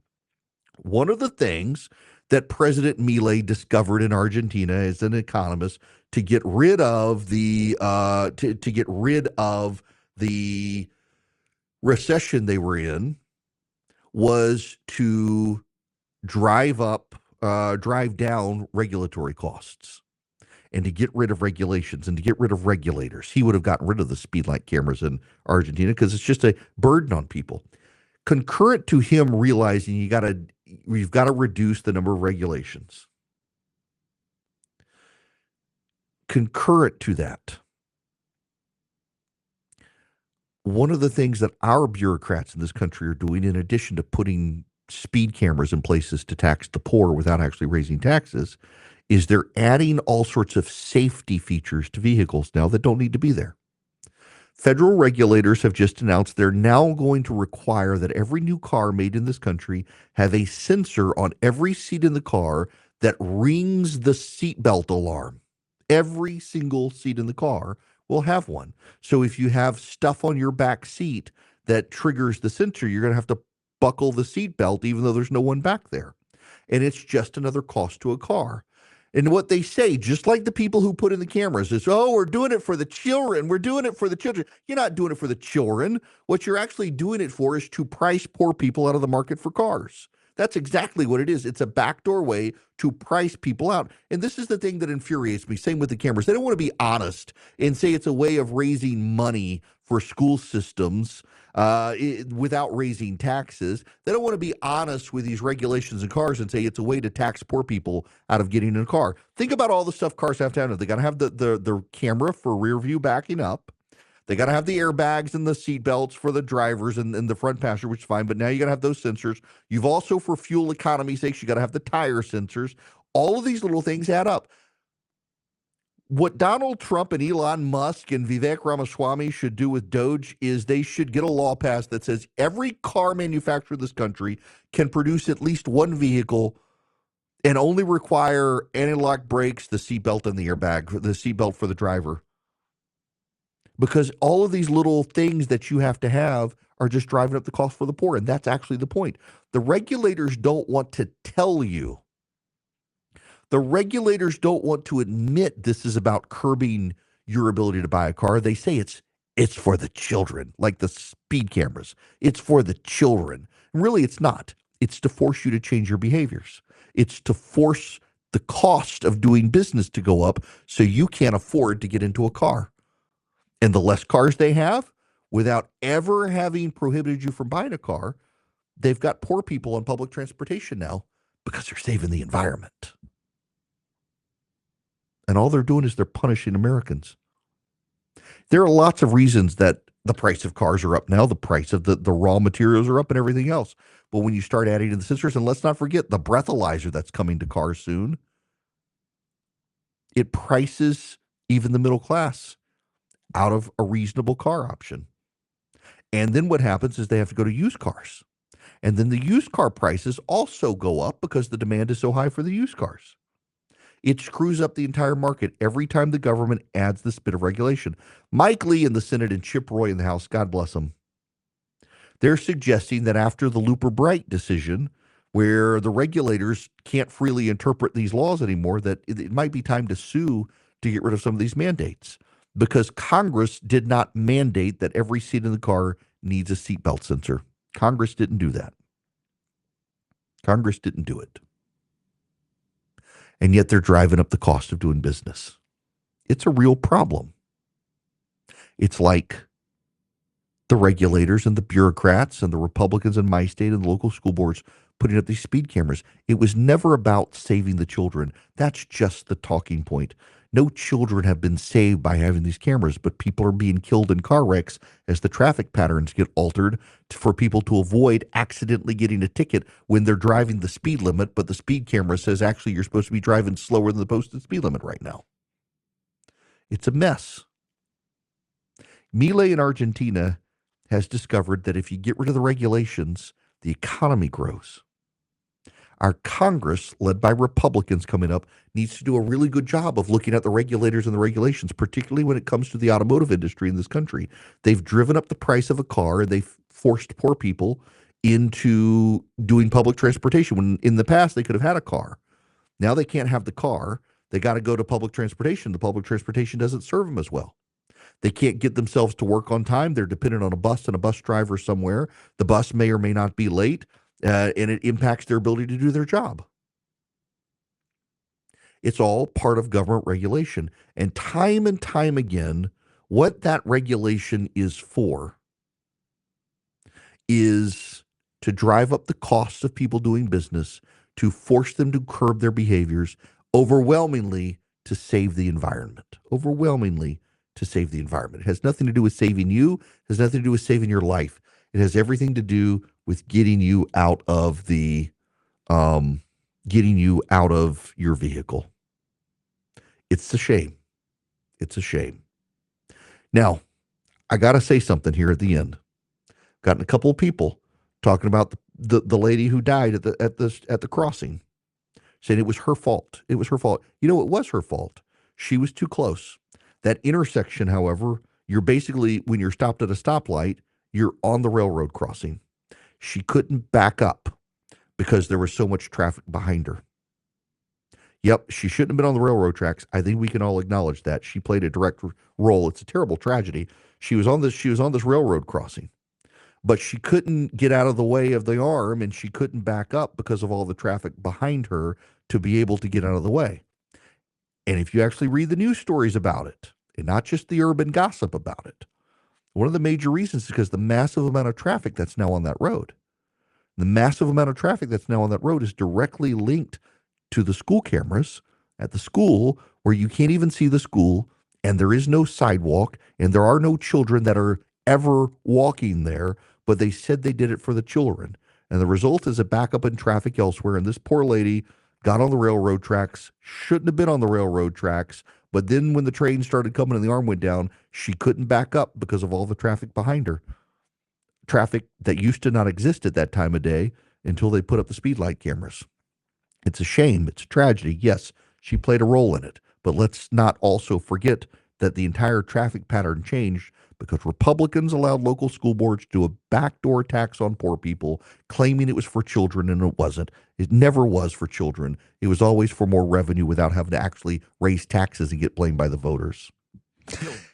S1: One of the things that President Milei discovered in Argentina as an economist to get rid of the recession they were in was to drive down regulatory costs and to get rid of regulations and to get rid of regulators. He would have gotten rid of the speed light cameras in Argentina because it's just a burden on people. Concurrent to him realizing you've got to reduce the number of regulations. Concurrent to that, one of the things that our bureaucrats in this country are doing, in addition to putting speed cameras in places to tax the poor without actually raising taxes, is they're adding all sorts of safety features to vehicles now that don't need to be there. Federal regulators have just announced they're now going to require that every new car made in this country have a sensor on every seat in the car that rings the seatbelt alarm. Every single seat in the car will have one. So if you have stuff on your back seat that triggers the sensor, you're going to have to buckle the seatbelt even though there's no one back there. And it's just another cost to a car. And what they say, just like the people who put in the cameras, is, oh, we're doing it for the children. We're doing it for the children. You're not doing it for the children. What you're actually doing it for is to price poor people out of the market for cars. That's exactly what it is. It's a backdoor way to price people out. And this is the thing that infuriates me. Same with the cameras. They don't want to be honest and say it's a way of raising money for school systems without raising taxes. They don't want to be honest with these regulations and cars and say it's a way to tax poor people out of getting in a car. Think about all the stuff cars have to have. They got to have the camera for rear view backing up. They got to have the airbags and the seat belts for the drivers and the front passenger, which is fine. But now you got to have those sensors. You've also, for fuel economy sakes, you got to have the tire sensors. All of these little things add up. What Donald Trump and Elon Musk and Vivek Ramaswamy should do with Doge is they should get a law passed that says every car manufacturer in this country can produce at least one vehicle and only require anti-lock brakes, the seatbelt, and the airbag, the seatbelt for the driver. Because all of these little things that you have to have are just driving up the cost for the poor. And that's actually the point. The regulators don't want to tell you. The regulators don't want to admit this is about curbing your ability to buy a car. They say it's for the children, like the speed cameras. It's for the children. And really, it's not. It's to force you to change your behaviors. It's to force the cost of doing business to go up so you can't afford to get into a car. And the less cars they have, without ever having prohibited you from buying a car, they've got poor people on public transportation now because they're saving the environment. And all they're doing is they're punishing Americans. There are lots of reasons that the price of cars are up now. The price of the raw materials are up and everything else. But when you start adding in the sensors, and let's not forget the breathalyzer that's coming to cars soon, it prices even the middle class out of a reasonable car option. And then what happens is they have to go to used cars. And then the used car prices also go up because the demand is so high for the used cars. It screws up the entire market every time the government adds this bit of regulation. Mike Lee in the Senate and Chip Roy in the House, God bless them, they're suggesting that after the Looper Bright decision, where the regulators can't freely interpret these laws anymore, that it might be time to sue to get rid of some of these mandates. Because Congress did not mandate that every seat in the car needs a seatbelt sensor. Congress didn't do that. Congress didn't do it. And yet they're driving up the cost of doing business. It's a real problem. It's like the regulators and the bureaucrats and the Republicans in my state and the local school boards putting up these speed cameras. It was never about saving the children. That's just the talking point. No children have been saved by having these cameras, but people are being killed in car wrecks as the traffic patterns get altered for people to avoid accidentally getting a ticket when they're driving the speed limit, but the speed camera says actually you're supposed to be driving slower than the posted speed limit right now. It's a mess. Milei in Argentina has discovered that if you get rid of the regulations, the economy grows. Our Congress, led by Republicans coming up, needs to do a really good job of looking at the regulators and the regulations, particularly when it comes to the automotive industry in this country. They've driven up the price of a car, and they've forced poor people into doing public transportation. When in the past they could have had a car. Now they can't have the car. They got to go to public transportation. The public transportation doesn't serve them as well. They can't get themselves to work on time. They're dependent on a bus and a bus driver somewhere. The bus may or may not be late. And it impacts their ability to do their job. It's all part of government regulation. And time again, what that regulation is for is to drive up the costs of people doing business, to force them to curb their behaviors, overwhelmingly to save the environment. Overwhelmingly to save the environment. It has nothing to do with saving you. It has nothing to do with saving your life. It has everything to do with getting you out of your vehicle. It's a shame. It's a shame. Now, I got to say something here at the end. Gotten a couple of people talking about the lady who died at the crossing, saying it was her fault. It was her fault. You know, it was her fault. She was too close. That intersection, however, you're basically, when you're stopped at a stoplight, you're on the railroad crossing. She couldn't back up because there was so much traffic behind her. Yep, she shouldn't have been on the railroad tracks. I think we can all acknowledge that. She played a direct role. It's a terrible tragedy. She was on this railroad crossing, but she couldn't get out of the way of the arm, and she couldn't back up because of all the traffic behind her to be able to get out of the way. And if you actually read the news stories about it, and not just the urban gossip about it, one of the major reasons is because the massive amount of traffic that's now on that road. The massive amount of traffic that's now on that road is directly linked to the school cameras at the school, where you can't even see the school, and there is no sidewalk, and there are no children that are ever walking there, but they said they did it for the children. And the result is a backup in traffic elsewhere, and this poor lady got on the railroad tracks, shouldn't have been on the railroad tracks, but then when the train started coming and the arm went down, she couldn't back up because of all the traffic behind her. Traffic that used to not exist at that time of day until they put up the speed light cameras. It's a shame. It's a tragedy. Yes, she played a role in it. But let's not also forget that the entire traffic pattern changed because Republicans allowed local school boards to do a backdoor tax on poor people, claiming it was for children, and it wasn't. It never was for children. It was always for more revenue without having to actually raise taxes and get blamed by the voters.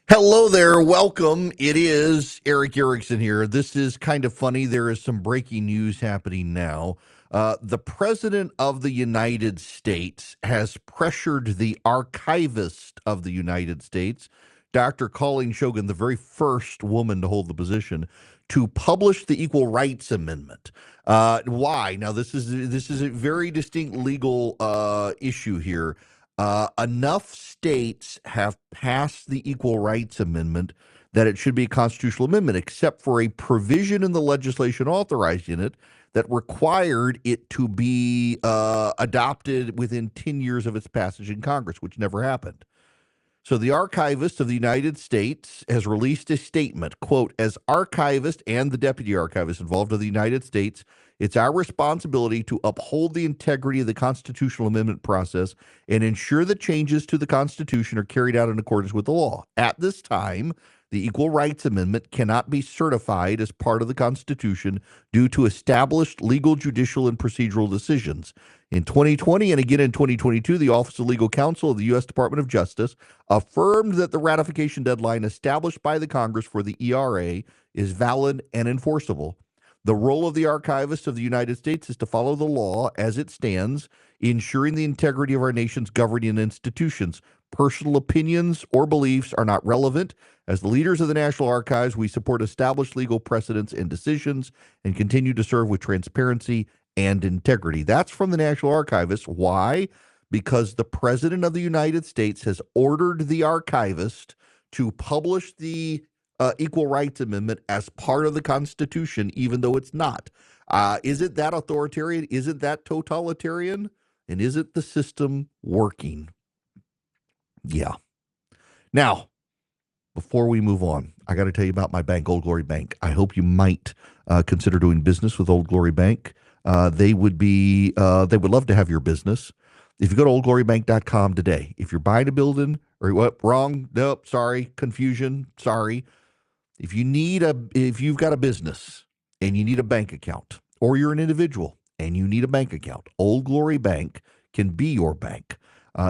S1: Hello there. Welcome. It is Erick Erickson here. This is kind of funny. There is some breaking news happening now. The President of the United States has pressured the archivist of the United States, Dr. Colleen Shogan, the very first woman to hold the position, to publish the Equal Rights Amendment. Why? Now, this is a very distinct legal issue here. Enough states have passed the Equal Rights Amendment that it should be a constitutional amendment, except for a provision in the legislation authorizing it that required it to be adopted within 10 years of its passage in Congress, which never happened. So the archivist of the United States has released a statement, quote, as archivist and the deputy archivist involved of the United States, it's our responsibility to uphold the integrity of the constitutional amendment process and ensure that changes to the Constitution are carried out in accordance with the law. At this time, the Equal Rights Amendment cannot be certified as part of the Constitution due to established legal, judicial, and procedural decisions. In 2020 and again in 2022, the Office of Legal Counsel of the U.S. Department of Justice affirmed that the ratification deadline established by the Congress for the ERA is valid and enforceable. The role of the archivist of the United States is to follow the law as it stands, ensuring the integrity of our nation's governing institutions. Personal opinions or beliefs are not relevant. As the leaders of the National Archives, we support established legal precedents and decisions and continue to serve with transparency and integrity. That's from the National Archivist. Why? Because the President of the United States has ordered the archivist to publish the Equal Rights Amendment as part of the Constitution, even though it's not. Is it that authoritarian? Is it that totalitarian? And is it the system working? Yeah. Now, before we move on, I got to tell you about my bank, Old Glory Bank. I hope you might consider doing business with Old Glory Bank. They would love to have your business. If you go to oldglorybank.com today, if you're buying a building or what, wrong, nope, sorry, confusion, sorry. If you've got a business and you need a bank account, or you're an individual and you need a bank account, Old Glory Bank can be your bank.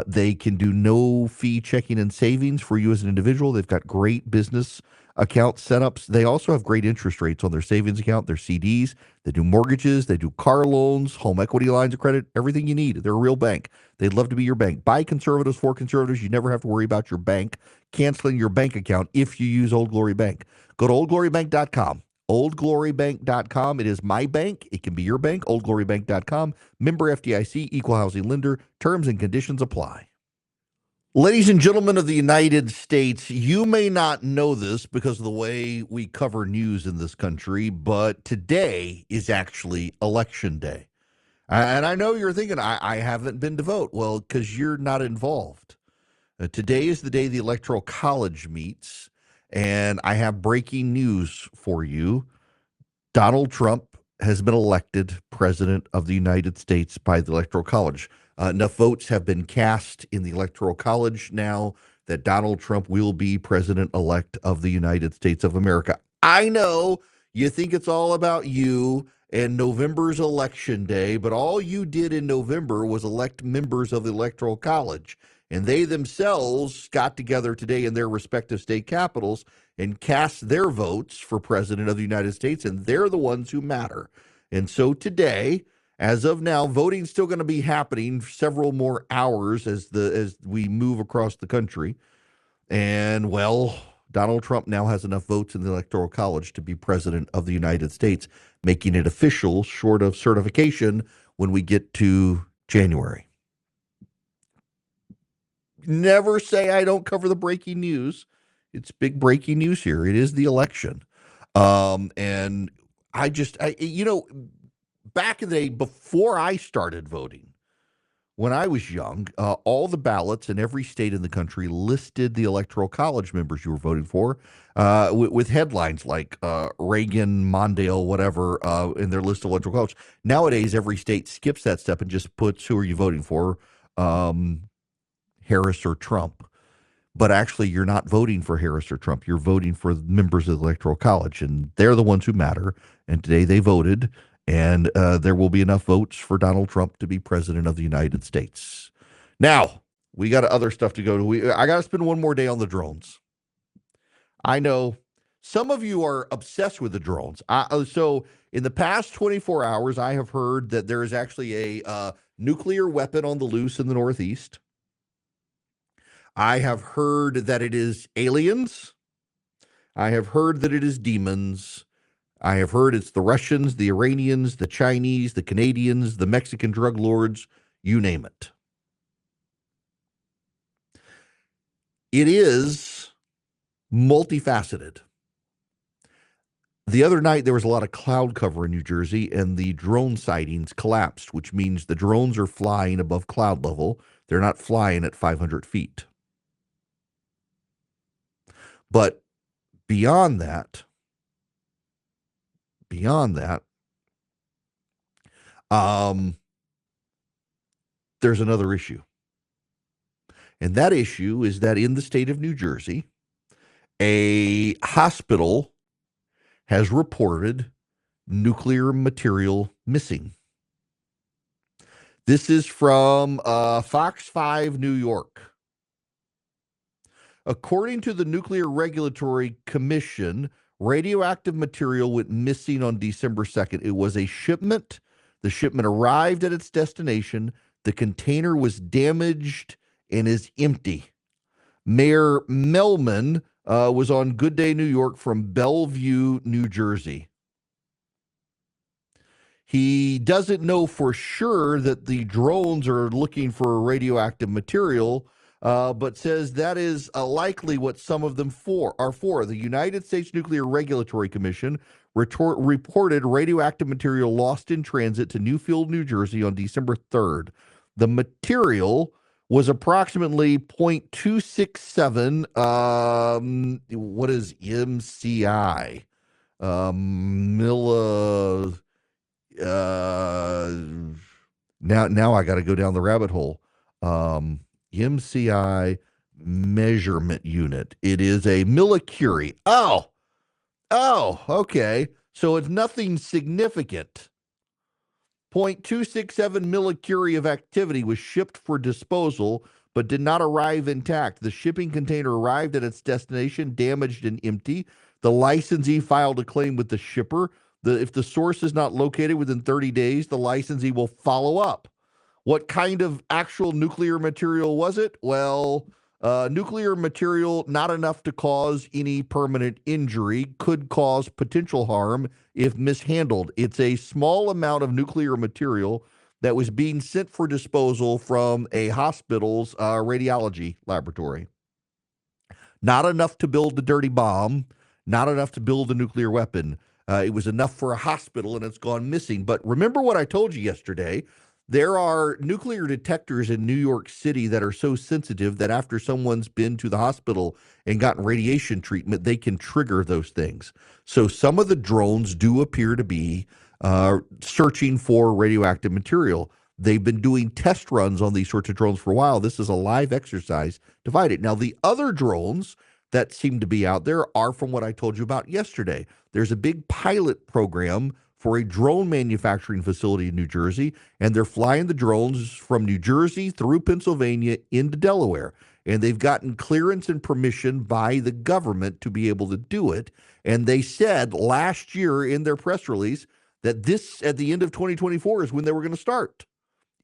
S1: They can do no fee checking and savings for you as an individual. They've got great business account setups. They also have great interest rates on their savings account, their CDs. They do mortgages. They do car loans, home equity lines of credit, everything you need. They're a real bank. They'd love to be your bank. By conservatives, for conservatives. You never have to worry about your bank canceling your bank account if you use Old Glory Bank. Go to oldglorybank.com. oldglorybank.com. It is my bank. It can be your bank. oldglorybank.com. Member FDIC, equal housing lender. Terms and conditions apply. Ladies and gentlemen of the United States, you may not know this because of the way we cover news in this country, but today is actually Election Day. And I know you're thinking, I haven't been to vote. Well, because you're not involved. Today is the day the Electoral College meets, and I have breaking news for you. Donald Trump has been elected president of the United States by the Electoral College. Enough votes have been cast in the Electoral College now that Donald Trump will be president-elect of the United States of America. I know you think it's all about you and November's election day, but all you did in November was elect members of the Electoral College. And they themselves got together today in their respective state capitals and cast their votes for president of the United States, and they're the ones who matter. And so today, as of now, voting's still going to be happening several more hours as we move across the country. And, well, Donald Trump now has enough votes in the Electoral College to be president of the United States, making it official short of certification when we get to January. Never say I don't cover the breaking news. It's big breaking news here. It is the election. And I back in the day, before I started voting, when I was young, all the ballots in every state in the country listed the Electoral College members you were voting for with headlines like Reagan, Mondale, whatever, in their list of Electoral College. Nowadays, every state skips that step and just puts who are you voting for, Harris or Trump. But actually, you're not voting for Harris or Trump. You're voting for members of the Electoral College, and they're the ones who matter. And today they voted, and there will be enough votes for Donald Trump to be president of the United States. Now, we got other stuff to go to. I got to spend one more day on the drones. I know some of you are obsessed with the drones. So in the past 24 hours, I have heard that there is actually a nuclear weapon on the loose in the Northeast. I have heard that it is aliens. I have heard that it is demons. I have heard it's the Russians, the Iranians, the Chinese, the Canadians, the Mexican drug lords, you name it. It is multifaceted. The other night, there was a lot of cloud cover in New Jersey, and the drone sightings collapsed, which means the drones are flying above cloud level. They're not flying at 500 feet. But beyond that, there's another issue. And that issue is that in the state of New Jersey, a hospital has reported nuclear material missing. This is from Fox 5 New York. According to the Nuclear Regulatory Commission, radioactive material went missing on December 2nd. It was a shipment. The shipment arrived at its destination. The container was damaged and is empty. Mayor Melman was on Good Day New York from Bellevue, New Jersey. He doesn't know for sure that the drones are looking for radioactive material, but says that is likely what some of them are for. The United States Nuclear Regulatory Commission reported radioactive material lost in transit to Newfield, New Jersey on December 3rd. The material was approximately 0.267, what is MCI? Now I got to go down the rabbit hole. MCI measurement unit. It is a millicurie. Oh, okay. So it's nothing significant. 0.267 millicurie of activity was shipped for disposal, but did not arrive intact. The shipping container arrived at its destination damaged and empty. The licensee filed a claim with the shipper. If the source is not located within 30 days, the licensee will follow up. What kind of actual nuclear material was it? Well, nuclear material not enough to cause any permanent injury, could cause potential harm if mishandled. It's a small amount of nuclear material that was being sent for disposal from a hospital's radiology laboratory. Not enough to build the dirty bomb, not enough to build a nuclear weapon. It was enough for a hospital, and it's gone missing. But remember what I told you yesterday. There are nuclear detectors in New York City that are so sensitive that after someone's been to the hospital and gotten radiation treatment, they can trigger those things. So some of the drones do appear to be searching for radioactive material. They've been doing test runs on these sorts of drones for a while. This is a live exercise to find it. Now, the other drones that seem to be out there are from what I told you about yesterday. There's a big pilot program for a drone manufacturing facility in New Jersey, and they're flying the drones from New Jersey through Pennsylvania into Delaware. And they've gotten clearance and permission by the government to be able to do it. And they said last year in their press release that this, at the end of 2024, is when they were going to start.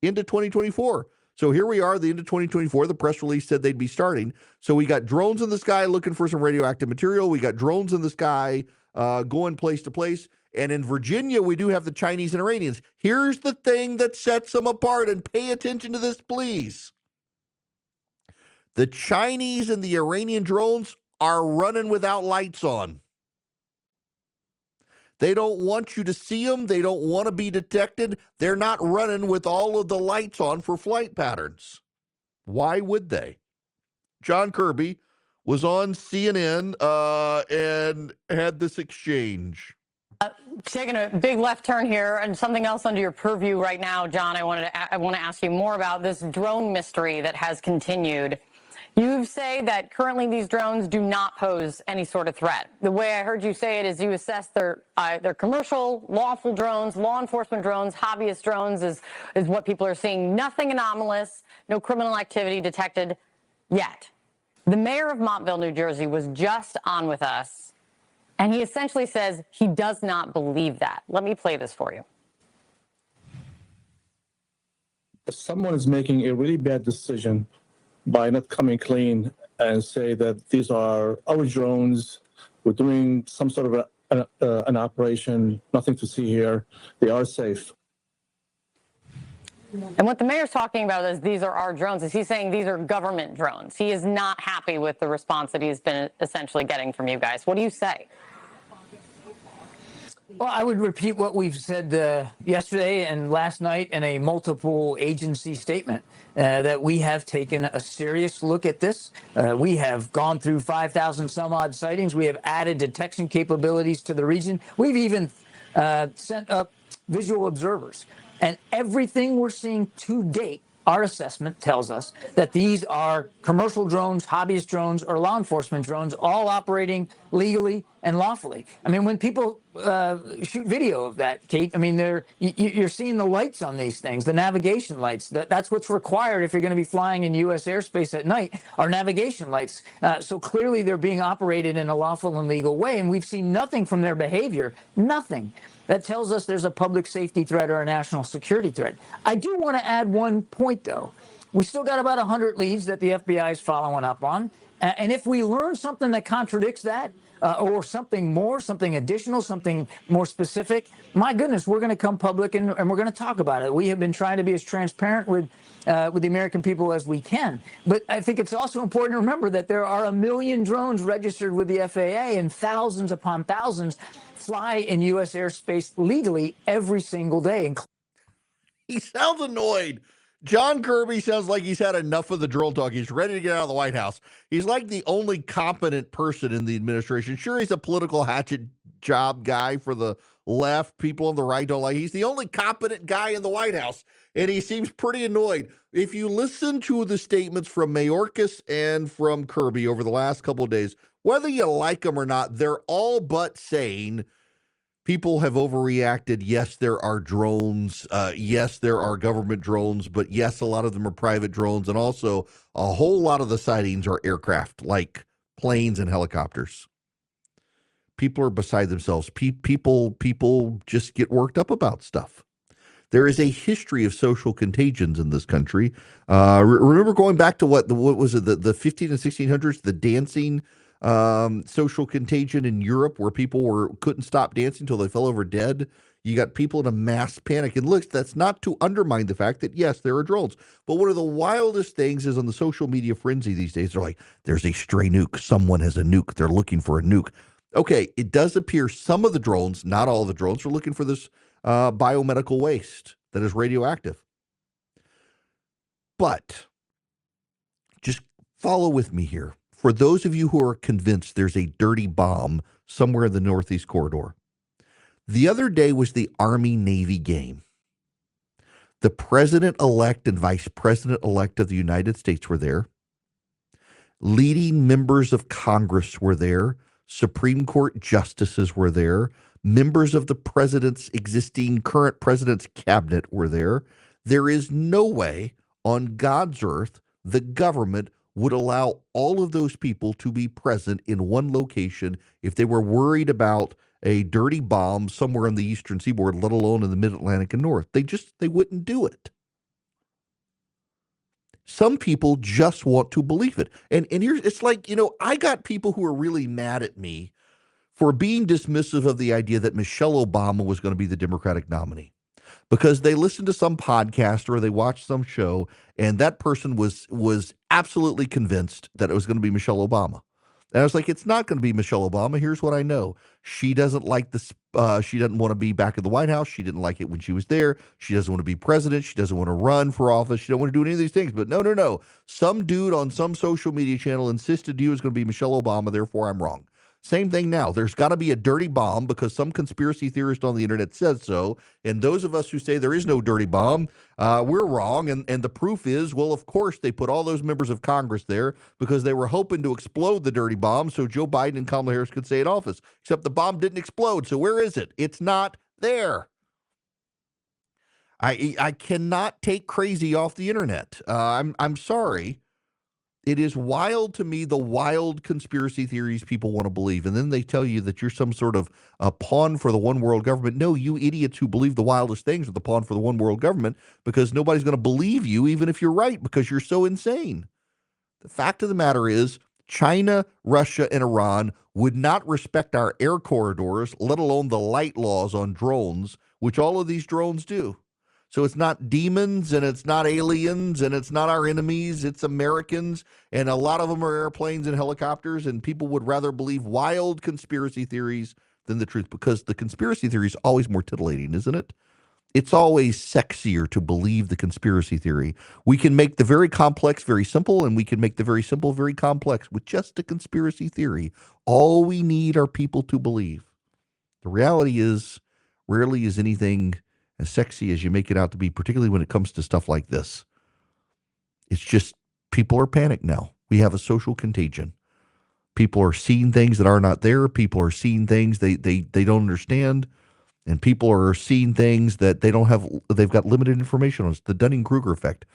S1: Into 2024. So here we are, the end of 2024. The press release said they'd be starting. So we got drones in the sky looking for some radioactive material. We got drones in the sky going place to place. And in Virginia, we do have the Chinese and Iranians. Here's the thing that sets them apart, and pay attention to this, please. The Chinese and the Iranian drones are running without lights on. They don't want you to see them. They don't want to be detected. They're not running with all of the lights on for flight patterns. Why would they? John Kirby was on CNN and had this exchange.
S7: Taking a big left turn here, and something else under your purview right now, John. I want to ask you more about this drone mystery that has continued. You say that currently these drones do not pose any sort of threat. The way I heard you say it is you assess their commercial, lawful drones, law enforcement drones, hobbyist drones is what people are seeing. Nothing anomalous, no criminal activity detected yet. The mayor of Montville, New Jersey, was just on with us, and he essentially says he does not believe that. Let me play this for you.
S8: If someone is making a really bad decision by not coming clean and say that these are our drones, we're doing some sort of an operation, nothing to see here, they are safe.
S7: And what the mayor's talking about is these are our drones. Is he saying these are government drones? He is not happy with the response that he's been essentially getting from you guys. What do you say?
S9: Well, I would repeat what we've said yesterday and last night in a multiple agency statement, that we have taken a serious look at this. We have gone through 5,000 some odd sightings. We have added detection capabilities to the region. We've even sent up visual observers. And everything we're seeing to date, our assessment tells us that these are commercial drones, hobbyist drones, or law enforcement drones, all operating legally and lawfully. I mean, when people shoot video of that, Kate, I mean, you're seeing the lights on these things, the navigation lights. That's what's required if you're going to be flying in U.S. airspace at night, are navigation lights. So clearly they're being operated in a lawful and legal way, and we've seen nothing from their behavior, nothing that tells us there's a public safety threat or a national security threat. I do want to add one point, though. We still got about 100 leads that the FBI is following up on. And if we learn something that contradicts that, or something more, something additional, something more specific, my goodness, we're going to come public and we're going to talk about it. We have been trying to be as transparent with the American people as we can. But I think it's also important to remember that there are 1 million drones registered with the FAA, and thousands upon thousands fly in U.S. airspace legally every single day.
S1: He sounds annoyed. John Kirby sounds like he's had enough of the drone talk. He's ready to get out of the White House. He's like the only competent person in the administration. Sure, he's a political hatchet job guy for the left. People on the right don't like. He's the only competent guy in the White House, and he seems pretty annoyed. If you listen to the statements from Mayorkas and from Kirby over the last couple of days, whether you like them or not, they're all but saying people have overreacted. Yes, there are drones. Yes, there are government drones. But yes, a lot of them are private drones. And also, a whole lot of the sightings are aircraft, like planes and helicopters. People are beside themselves. People just get worked up about stuff. There is a history of social contagions in this country. Remember going back to what was it, the 15 and 1600s, the dancing social contagion in Europe, where people couldn't stop dancing until they fell over dead. You got people in a mass panic. And look, that's not to undermine the fact that, yes, there are drones. But one of the wildest things is on the social media frenzy these days, they're like, there's a stray nuke. Someone has a nuke. They're looking for a nuke. Okay, it does appear some of the drones, not all the drones, are looking for this biomedical waste that is radioactive. But just follow with me here. For those of you who are convinced there's a dirty bomb somewhere in the Northeast Corridor, the other day was the Army-Navy game. The President-elect and Vice President-elect of the United States were there. Leading members of Congress were there. Supreme Court justices were there. Members of the current president's cabinet were there. There is no way on God's earth the government would allow all of those people to be present in one location if they were worried about a dirty bomb somewhere on the eastern seaboard, let alone in the mid-Atlantic and north. They wouldn't do it. Some people just want to believe it. And here's, it's like, I got people who are really mad at me for being dismissive of the idea that Michelle Obama was going to be the Democratic nominee, because they listened to some podcast or they watched some show, and that person was absolutely convinced that it was going to be Michelle Obama. And I was like, it's not going to be Michelle Obama. Here's what I know. She doesn't like this. She doesn't want to be back in the White House. She didn't like it when she was there. She doesn't want to be president. She doesn't want to run for office. She don't want to do any of these things. But no. Some dude on some social media channel insisted you was going to be Michelle Obama. Therefore, I'm wrong. Same thing now. There's got to be a dirty bomb because some conspiracy theorist on the internet says so. And those of us who say there is no dirty bomb, we're wrong. And the proof is, well, of course, they put all those members of Congress there because they were hoping to explode the dirty bomb so Joe Biden and Kamala Harris could stay in office. Except the bomb didn't explode. So where is it? It's not there. I cannot take crazy off the internet. I'm sorry. It is wild to me, the wild conspiracy theories people want to believe. And then they tell you that you're some sort of a pawn for the one world government. No, you idiots who believe the wildest things are the pawn for the one world government, because nobody's going to believe you, even if you're right, because you're so insane. The fact of the matter is, China, Russia, and Iran would not respect our air corridors, let alone the light laws on drones, which all of these drones do. So it's not demons, and it's not aliens, and it's not our enemies. It's Americans, and a lot of them are airplanes and helicopters, and people would rather believe wild conspiracy theories than the truth, because the conspiracy theory is always more titillating, isn't it? It's always sexier to believe the conspiracy theory. We can make the very complex very simple, and we can make the very simple very complex with just a conspiracy theory. All we need are people to believe. The reality is, rarely is anything as sexy as you make it out to be, particularly when it comes to stuff like this. It's just people are panicked now. We have a social contagion. People are seeing things that are not there. People are seeing things they don't understand. And people are seeing things that they've got limited information on. It's the Dunning-Kruger effect.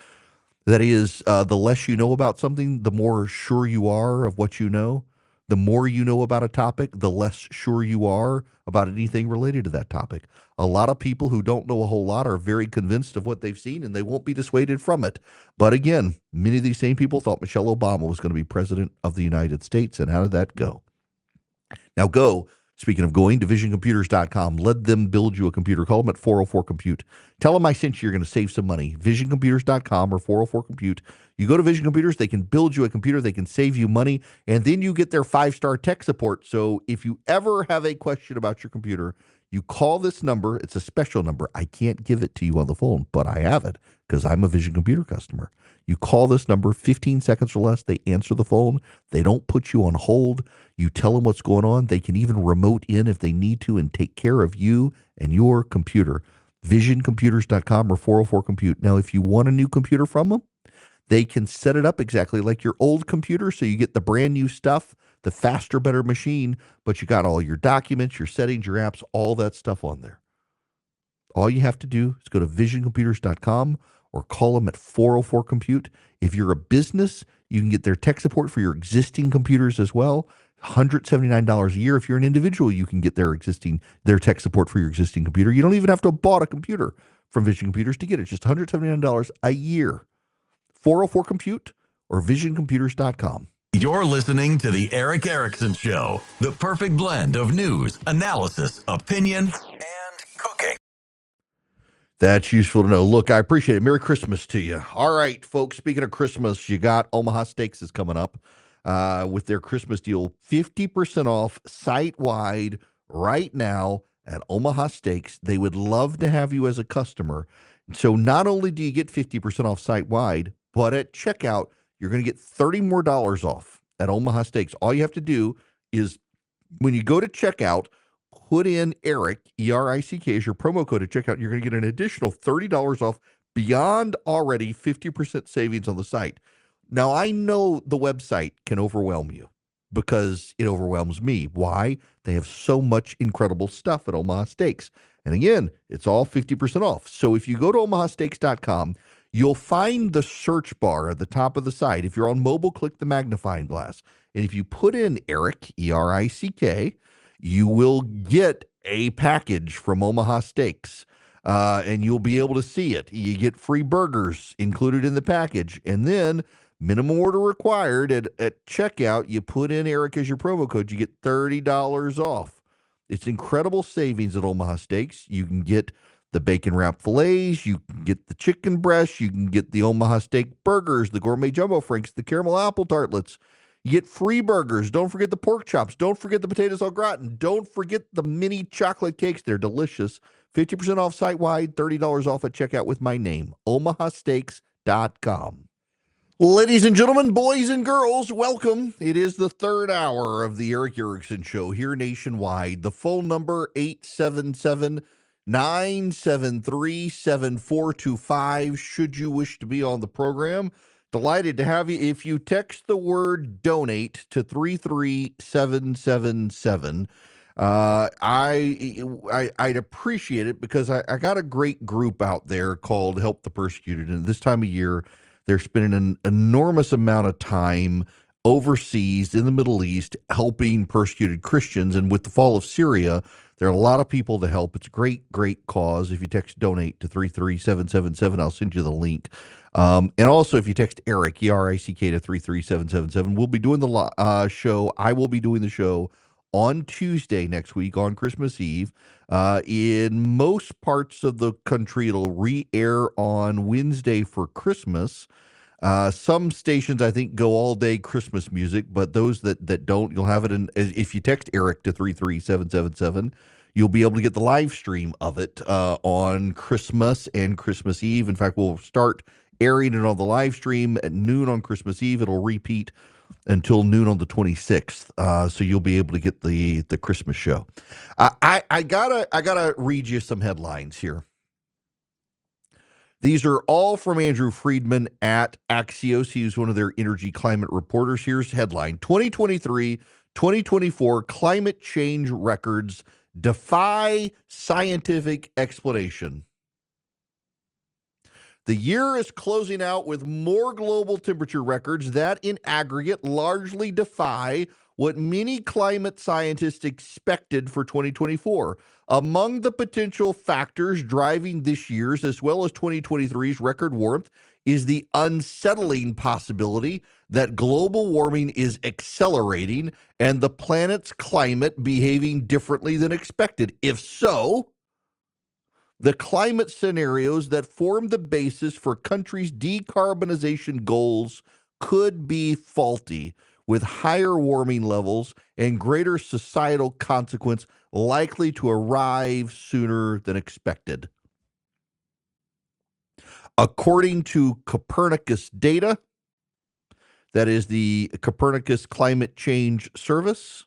S1: That is, the less you know about something, the more sure you are of what you know. The more you know about a topic, the less sure you are about anything related to that topic. A lot of people who don't know a whole lot are very convinced of what they've seen, and they won't be dissuaded from it. But again, many of these same people thought Michelle Obama was going to be president of the United States. And how did that go? Now speaking of going, to visioncomputers.com. Let them build you a computer. Call them at 404-COMPUTE. Tell them I sent you. You're going to save some money. Visioncomputers.com or 404-COMPUTE. You go to Vision Computers, they can build you a computer, they can save you money, and then you get their 5-star tech support. So if you ever have a question about your computer, you call this number. It's a special number. I can't give it to you on the phone, but I have it because I'm a Vision Computer customer. You call this number, 15 seconds or less, they answer the phone. They don't put you on hold. You tell them what's going on. They can even remote in if they need to and take care of you and your computer. Visioncomputers.com or 404-COMPUTE. Now, if you want a new computer from them, they can set it up exactly like your old computer, so you get the brand new stuff, the faster, better machine, but you got all your documents, your settings, your apps, all that stuff on there. All you have to do is go to visioncomputers.com or call them at 404-COMPUTE. If you're a business, you can get their tech support for your existing computers as well. $179 a year. If you're an individual, you can get their tech support for your existing computer. You don't even have to have bought a computer from Vision Computers to get it. Just $179 a year. 404-COMPUTE or visioncomputers.com.
S10: You're listening to the Erick Erickson Show, the perfect blend of news, analysis, opinion, and cooking.
S1: That's useful to know. Look, I appreciate it. Merry Christmas to you. All right, folks, speaking of Christmas, you got Omaha Steaks is coming up with their Christmas deal, 50% off site-wide right now at Omaha Steaks. They would love to have you as a customer. So not only do you get 50% off site-wide, but at checkout, you're going to get $30 more off at Omaha Steaks. All you have to do is, when you go to checkout, put in Erick, E-R-I-C-K, as your promo code at checkout. You're going to get an additional $30 off beyond already 50% savings on the site. Now, I know the website can overwhelm you. because it overwhelms me. Why? They have so much incredible stuff at Omaha Steaks. And again, it's all 50% off. So if you go to omahasteaks.com, you'll find the search bar at the top of the site. If you're on mobile, click the magnifying glass. And if you put in Erick, E-R-I-C-K, you will get a package from Omaha Steaks. And you'll be able to see it. You get free burgers included in the package. And then minimum order required at checkout, you put in Erick as your promo code, you get $30 off. It's incredible savings at Omaha Steaks. You can get the bacon wrapped fillets, you can get the chicken breast, you can get the Omaha Steak burgers, the gourmet jumbo franks, the caramel apple tartlets. You get free burgers. Don't forget the pork chops. Don't forget the potatoes au gratin. Don't forget the mini chocolate cakes. They're delicious. 50% off site-wide, $30 off at checkout with my name, omahasteaks.com. Ladies and gentlemen, boys and girls, welcome. It is the third hour of the Erick Erickson Show here nationwide. The phone number, 877-973-7425, should you wish to be on the program. Delighted to have you. If you text the word donate to 33777, I'd appreciate it, because I got a great group out there called Help the Persecuted. And this time of year, they're spending an enormous amount of time overseas in the Middle East helping persecuted Christians. And with the fall of Syria, there are a lot of people to help. It's a great, great cause. If you text donate to 33777, I'll send you the link. And also, if you text Erick, E-R-I-C-K, to 33777, we'll be doing the show. I will be doing the show on Tuesday next week, on Christmas Eve. In most parts of the country, it'll re-air on Wednesday for Christmas. Some stations, I think, go all day Christmas music, but those that don't, you'll have it in. If you text Erick to 33777, you'll be able to get the live stream of it on Christmas and Christmas Eve. In fact, we'll start airing it on the live stream at noon on Christmas Eve. It'll repeat until noon on the 26th, so you'll be able to get the Christmas show. I gotta read you some headlines here. These are all from Andrew Friedman at Axios. He's one of their energy climate reporters. Here's headline: 2023-2024 climate change records defy scientific explanation. The year is closing out with more global temperature records that, in aggregate, largely defy what many climate scientists expected for 2024. Among the potential factors driving this year's as well as 2023's record warmth is the unsettling possibility that global warming is accelerating and the planet's climate behaving differently than expected. If so, the climate scenarios that form the basis for countries' decarbonization goals could be faulty, with higher warming levels and greater societal consequence likely to arrive sooner than expected. According to Copernicus data, that is the Copernicus Climate Change Service,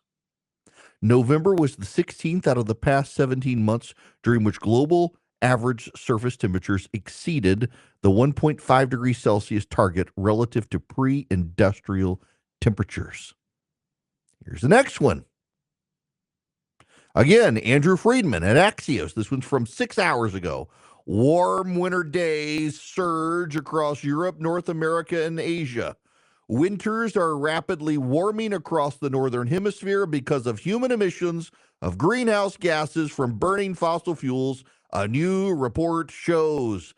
S1: November was the 16th out of the past 17 months during which global average surface temperatures exceeded the 1.5 degrees Celsius target relative to pre-industrial temperatures. Here's the next one. Again, Andrew Friedman at Axios. This one's from 6 hours ago. Warm winter days surge across Europe, North America, and Asia. Winters are rapidly warming across the northern hemisphere because of human emissions of greenhouse gases from burning fossil fuels, a new report shows.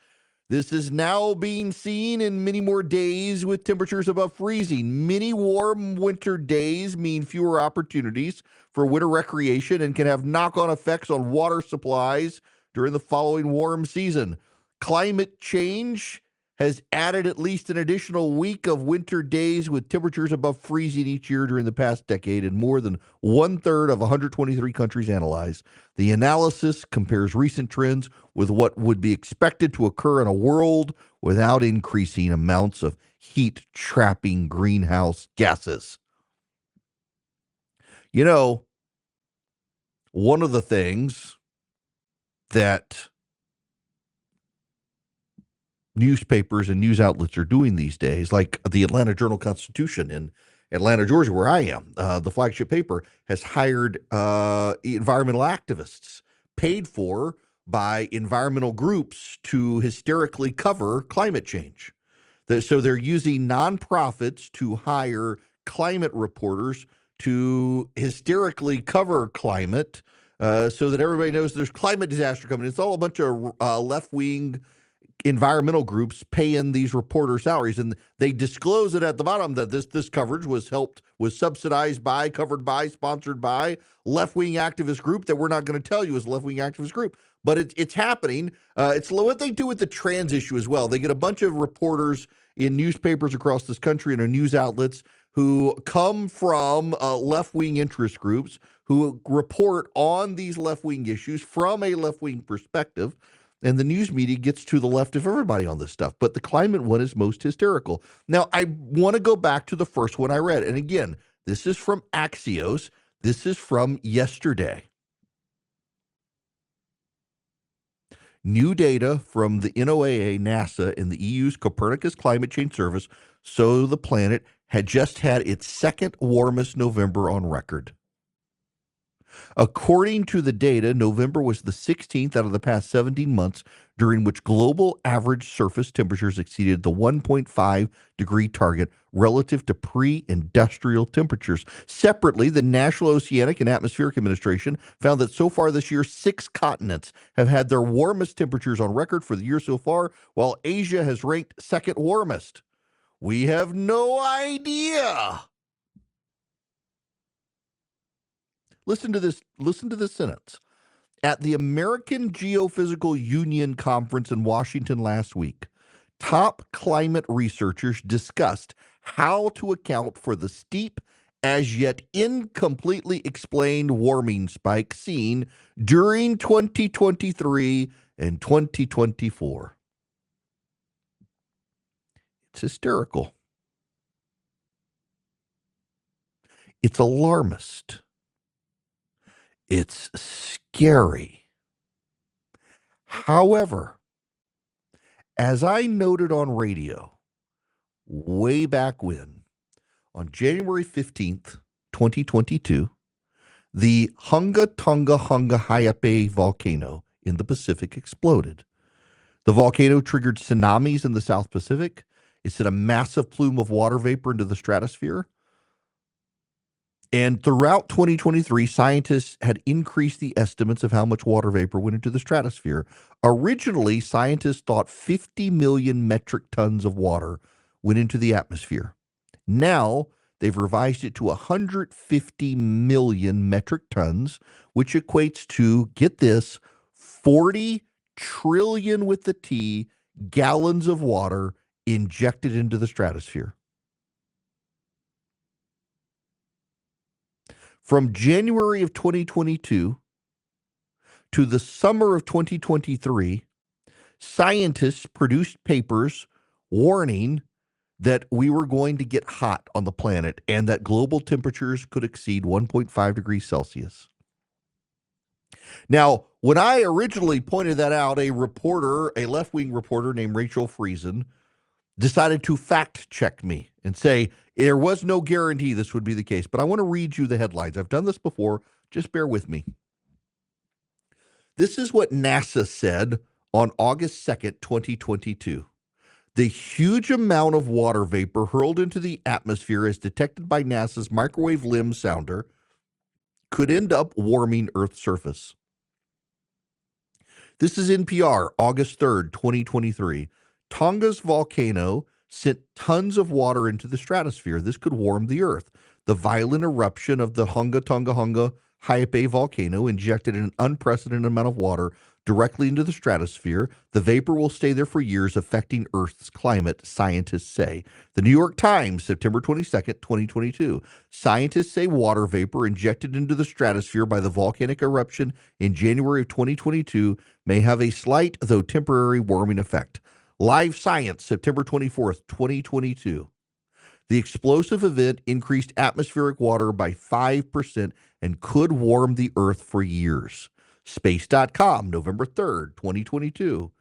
S1: This is now being seen in many more days with temperatures above freezing. Many warm winter days mean fewer opportunities for winter recreation and can have knock-on effects on water supplies during the following warm season. Climate change has added at least an additional week of winter days with temperatures above freezing each year during the past decade in more than 1/3 of 123 countries analyzed. The analysis compares recent trends with what would be expected to occur in a world without increasing amounts of heat-trapping greenhouse gases. You know, one of the things that newspapers and news outlets are doing these days, like the Atlanta Journal-Constitution Atlanta, Georgia, where I am, the flagship paper has hired environmental activists paid for by environmental groups to hysterically cover climate change. So they're using nonprofits to hire climate reporters to hysterically cover climate so that everybody knows there's climate disaster coming. It's all a bunch of left-wing environmental groups paying these reporters salaries, and they disclose it at the bottom that this coverage was subsidized by, covered by, sponsored by left-wing activist group that we're not going to tell you is a left-wing activist group, but it's happening. It's what they do with the trans issue as well. They get a bunch of reporters in newspapers across this country and news outlets who come from left-wing interest groups who report on these left-wing issues from a left-wing perspective. And the news media gets to the left of everybody on this stuff. But the climate one is most hysterical. Now, I want to go back to the first one I read. And again, this is from Axios. This is from yesterday. New data from the NOAA, NASA, and the EU's Copernicus Climate Change Service show the planet had just had its second warmest November on record. According to the data, November was the 16th out of the past 17 months during which global average surface temperatures exceeded the 1.5 degree target relative to pre-industrial temperatures. Separately, the National Oceanic and Atmospheric Administration found that so far this year, 6 continents have had their warmest temperatures on record for the year so far, while Asia has ranked second warmest. We have no idea. Listen to this sentence. At the American Geophysical Union conference in Washington last week, top climate researchers discussed how to account for the steep, as yet incompletely explained warming spike seen during 2023 and 2024. It's hysterical. It's alarmist. It's scary. However, as I noted on radio way back when, on January 15th, 2022, the Hunga Tonga Hunga Haiape volcano in the Pacific exploded. The volcano triggered tsunamis in the South Pacific. It sent a massive plume of water vapor into the stratosphere. And throughout 2023, scientists had increased the estimates of how much water vapor went into the stratosphere. Originally, scientists thought 50 million metric tons of water went into the atmosphere. Now, they've revised it to 150 million metric tons, which equates to, get this, 40 trillion with the T gallons of water injected into the stratosphere. From January of 2022 to the summer of 2023, scientists produced papers warning that we were going to get hot on the planet and that global temperatures could exceed 1.5 degrees Celsius. Now, when I originally pointed that out, a left-wing reporter named Rachel Friesen, decided to fact-check me and say, there was no guarantee this would be the case, but I want to read you the headlines. I've done this before. Just bear with me. This is what NASA said on August 2nd, 2022. The huge amount of water vapor hurled into the atmosphere as detected by NASA's microwave limb sounder could end up warming Earth's surface. This is NPR, August 3rd, 2023. Tonga's volcano sent tons of water into the stratosphere. This could warm the Earth. The violent eruption of the Hunga Tonga Hunga Haiape volcano injected an unprecedented amount of water directly into the stratosphere. The vapor will stay there for years, affecting Earth's climate, scientists say. The New York Times, September 22nd, 2022. Scientists say water vapor injected into the stratosphere by the volcanic eruption in January of 2022 may have a slight, though temporary, warming effect. Live Science, September 24th, 2022. The explosive event increased atmospheric water by 5% and could warm the Earth for years. Space.com, November 3rd, 2022.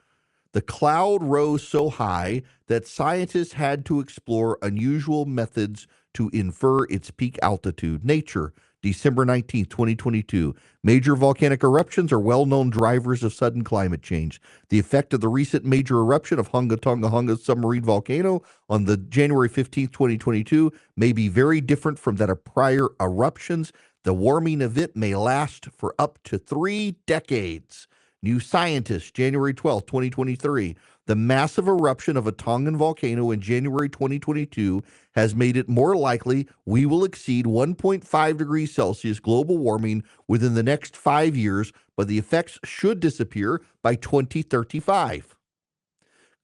S1: The cloud rose so high that scientists had to explore unusual methods to infer its peak altitude. Nature, December 19th, 2022. Major volcanic eruptions are well-known drivers of sudden climate change. The effect of the recent major eruption of Hunga Tonga Hunga submarine volcano on the January 15th, 2022 may be very different from that of prior eruptions. The warming event may last for up to 3 decades. New Scientist, January 12th, 2023. The massive eruption of a Tongan volcano in January 2022 has made it more likely we will exceed 1.5 degrees Celsius global warming within the next 5 years, but the effects should disappear by 2035.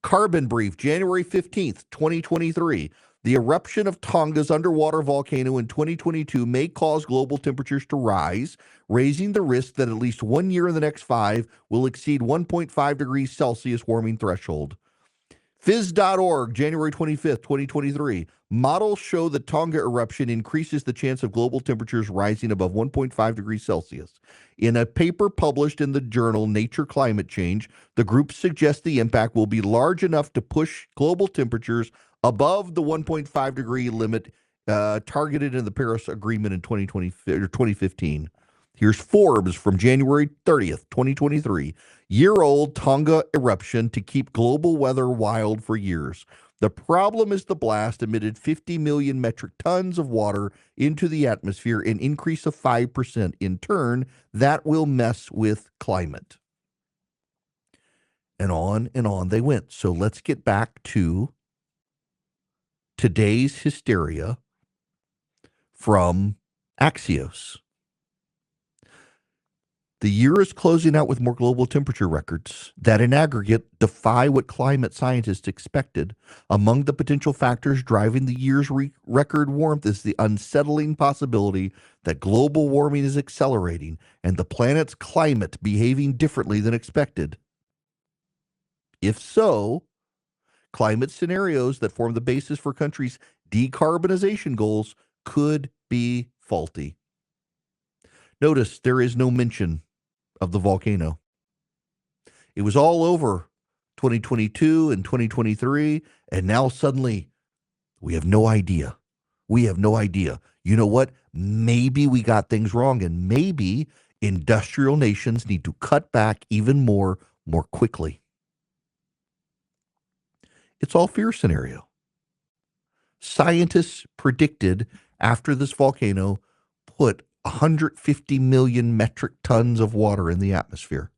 S1: Carbon Brief, January 15th, 2023. The eruption of Tonga's underwater volcano in 2022 may cause global temperatures to rise, raising the risk that at least 1 year in the next 5 will exceed 1.5 degrees Celsius warming threshold. Phys.org, January 25th, 2023. Models show the Tonga eruption increases the chance of global temperatures rising above 1.5 degrees Celsius. In a paper published in the journal Nature Climate Change, the group suggests the impact will be large enough to push global temperatures above the 1.5 degree limit targeted in the Paris Agreement in 2015. Here's Forbes from January 30th, 2023. Year-old Tonga eruption to keep global weather wild for years. The problem is the blast emitted 50 million metric tons of water into the atmosphere, an increase of 5%. In turn, that will mess with climate. And on they went. So let's get back to today's hysteria from Axios. The year is closing out with more global temperature records that in aggregate defy what climate scientists expected. Among the potential factors driving the year's record warmth is the unsettling possibility that global warming is accelerating and the planet's climate behaving differently than expected. If so, climate scenarios that form the basis for countries' decarbonization goals could be faulty. Notice there is no mention of the volcano. It was all over 2022 and 2023, and now suddenly we have no idea. We have no idea. You know what? Maybe we got things wrong, and maybe industrial nations need to cut back even more quickly. It's all fear scenario. Scientists predicted after this volcano put 150 million metric tons of water in the atmosphere.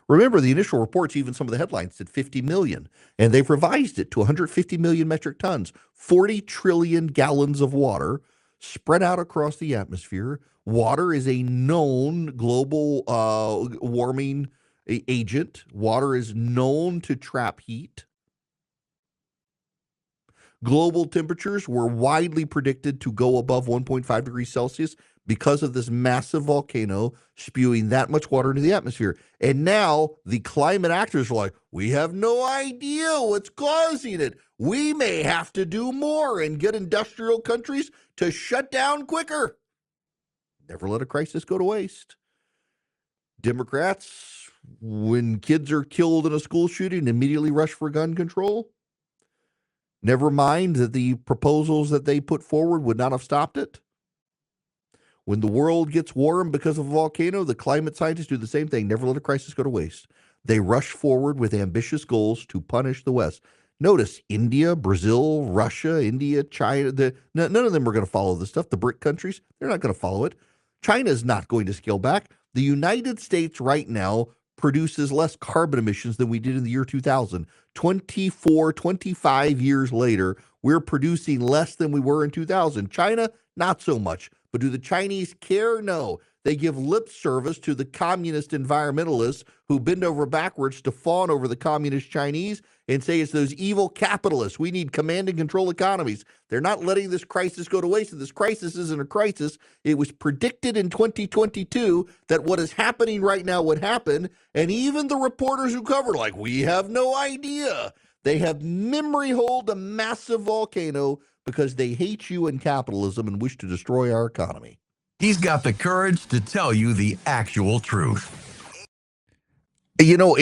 S1: Remember, the initial reports, even some of the headlines said 50 million, and they've revised it to 150 million metric tons, 40 trillion gallons of water spread out across the atmosphere. Water is a known global warming agent. Water is known to trap heat. Global temperatures were widely predicted to go above 1.5 degrees Celsius because of this massive volcano spewing that much water into the atmosphere. And now the climate actors are like, we have no idea what's causing it. We may have to do more and get industrial countries to shut down quicker. Never let a crisis go to waste. Democrats, when kids are killed in a school shooting, immediately rush for gun control. Never mind that the proposals that they put forward would not have stopped it. When the world gets warm because of a volcano, the climate scientists do the same thing. Never let a crisis go to waste. They rush forward with ambitious goals to punish the West. Notice India, Brazil, Russia, India, China, none of them are going to follow this stuff. The BRIC countries, they're not going to follow it. China is not going to scale back. The United States right now produces less carbon emissions than we did in the year 2000. 25 years later, we're producing less than we were in 2000. China, not so much. But do the Chinese care? No. They give lip service to the communist environmentalists who bend over backwards to fawn over the communist Chinese and say it's those evil capitalists. We need command and control economies. They're not letting this crisis go to waste. This crisis isn't a crisis. It was predicted in 2022 that what is happening right now would happen. And even the reporters who covered, like, we have no idea. They have memory hold a massive volcano because they hate you and capitalism and wish to destroy our economy.
S10: He's got the courage to tell you the actual truth.
S1: You know,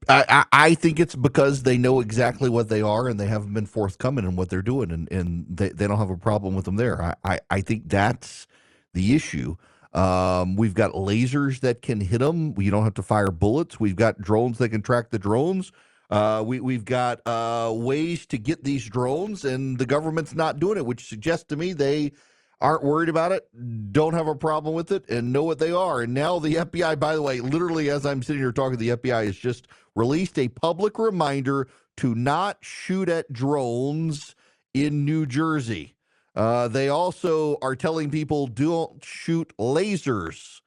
S1: I think it's because they know exactly what they are and they haven't been forthcoming in what they're doing, and they don't have a problem with them there. I think that's the issue. We've got lasers that can hit them. You don't have to fire bullets. We've got drones that can track the drones. We've got ways to get these drones, and the government's not doing it, which suggests to me they aren't worried about it, don't have a problem with it, and know what they are. And now the FBI, by the way, literally as I'm sitting here talking, the FBI has just released a public reminder to not shoot at drones in New Jersey. They also are telling people don't shoot lasers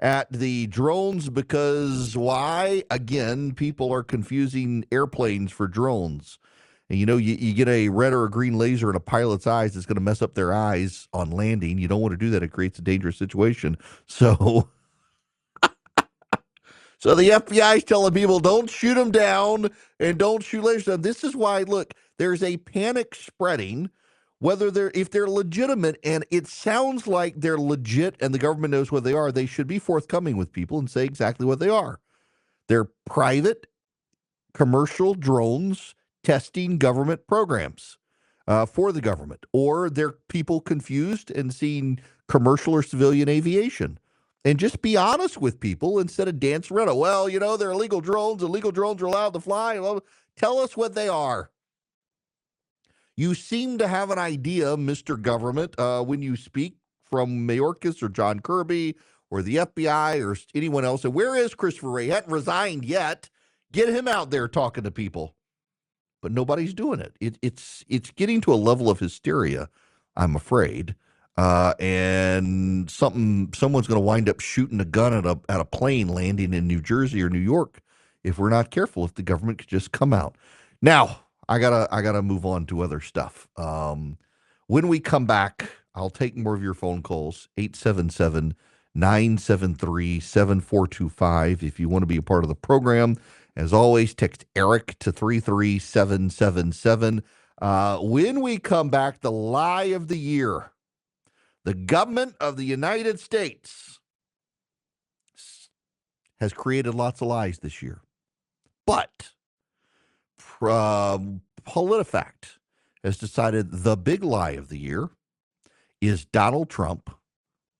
S1: at the drones because why? Again, people are confusing airplanes for drones. And you know, you get a red or a green laser in a pilot's eyes, it's going to mess up their eyes on landing. You don't want to do that. It creates a dangerous situation. So, so the FBI is telling people don't shoot them down and don't shoot lasers down. This is why, look, there's a panic spreading, if they're legitimate, and it sounds like they're legit and the government knows what they are, they should be forthcoming with people and say exactly what they are. They're private commercial drones testing government programs for the government, or they're people confused and seeing commercial or civilian aviation. And just be honest with people instead of dance around it. Well, you know, they're illegal drones. Illegal drones are allowed to fly. Well, tell us what they are. You seem to have an idea, Mr. Government, when you speak from Mayorkas or John Kirby or the FBI or anyone else. And where is Christopher Wray? He hadn't resigned yet. Get him out there talking to people. But nobody's doing it. It's getting to a level of hysteria, I'm afraid. And someone's going to wind up shooting a gun at a plane landing in New Jersey or New York if we're not careful, if the government could just come out. Now, I gotta move on to other stuff. When we come back, I'll take more of your phone calls, 877-973-7425 if you want to be a part of the program. As always, text Erick to 33777. When we come back, the lie of the year. The government of the United States has created lots of lies this year. But PolitiFact has decided the big lie of the year is Donald Trump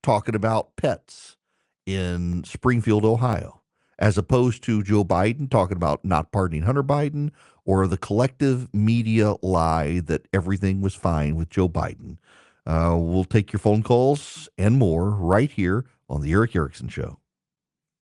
S1: talking about pets in Springfield, Ohio, as opposed to Joe Biden talking about not pardoning Hunter Biden, or the collective media lie that everything was fine with Joe Biden. We'll take your phone calls and more right here on the Erick Erickson Show.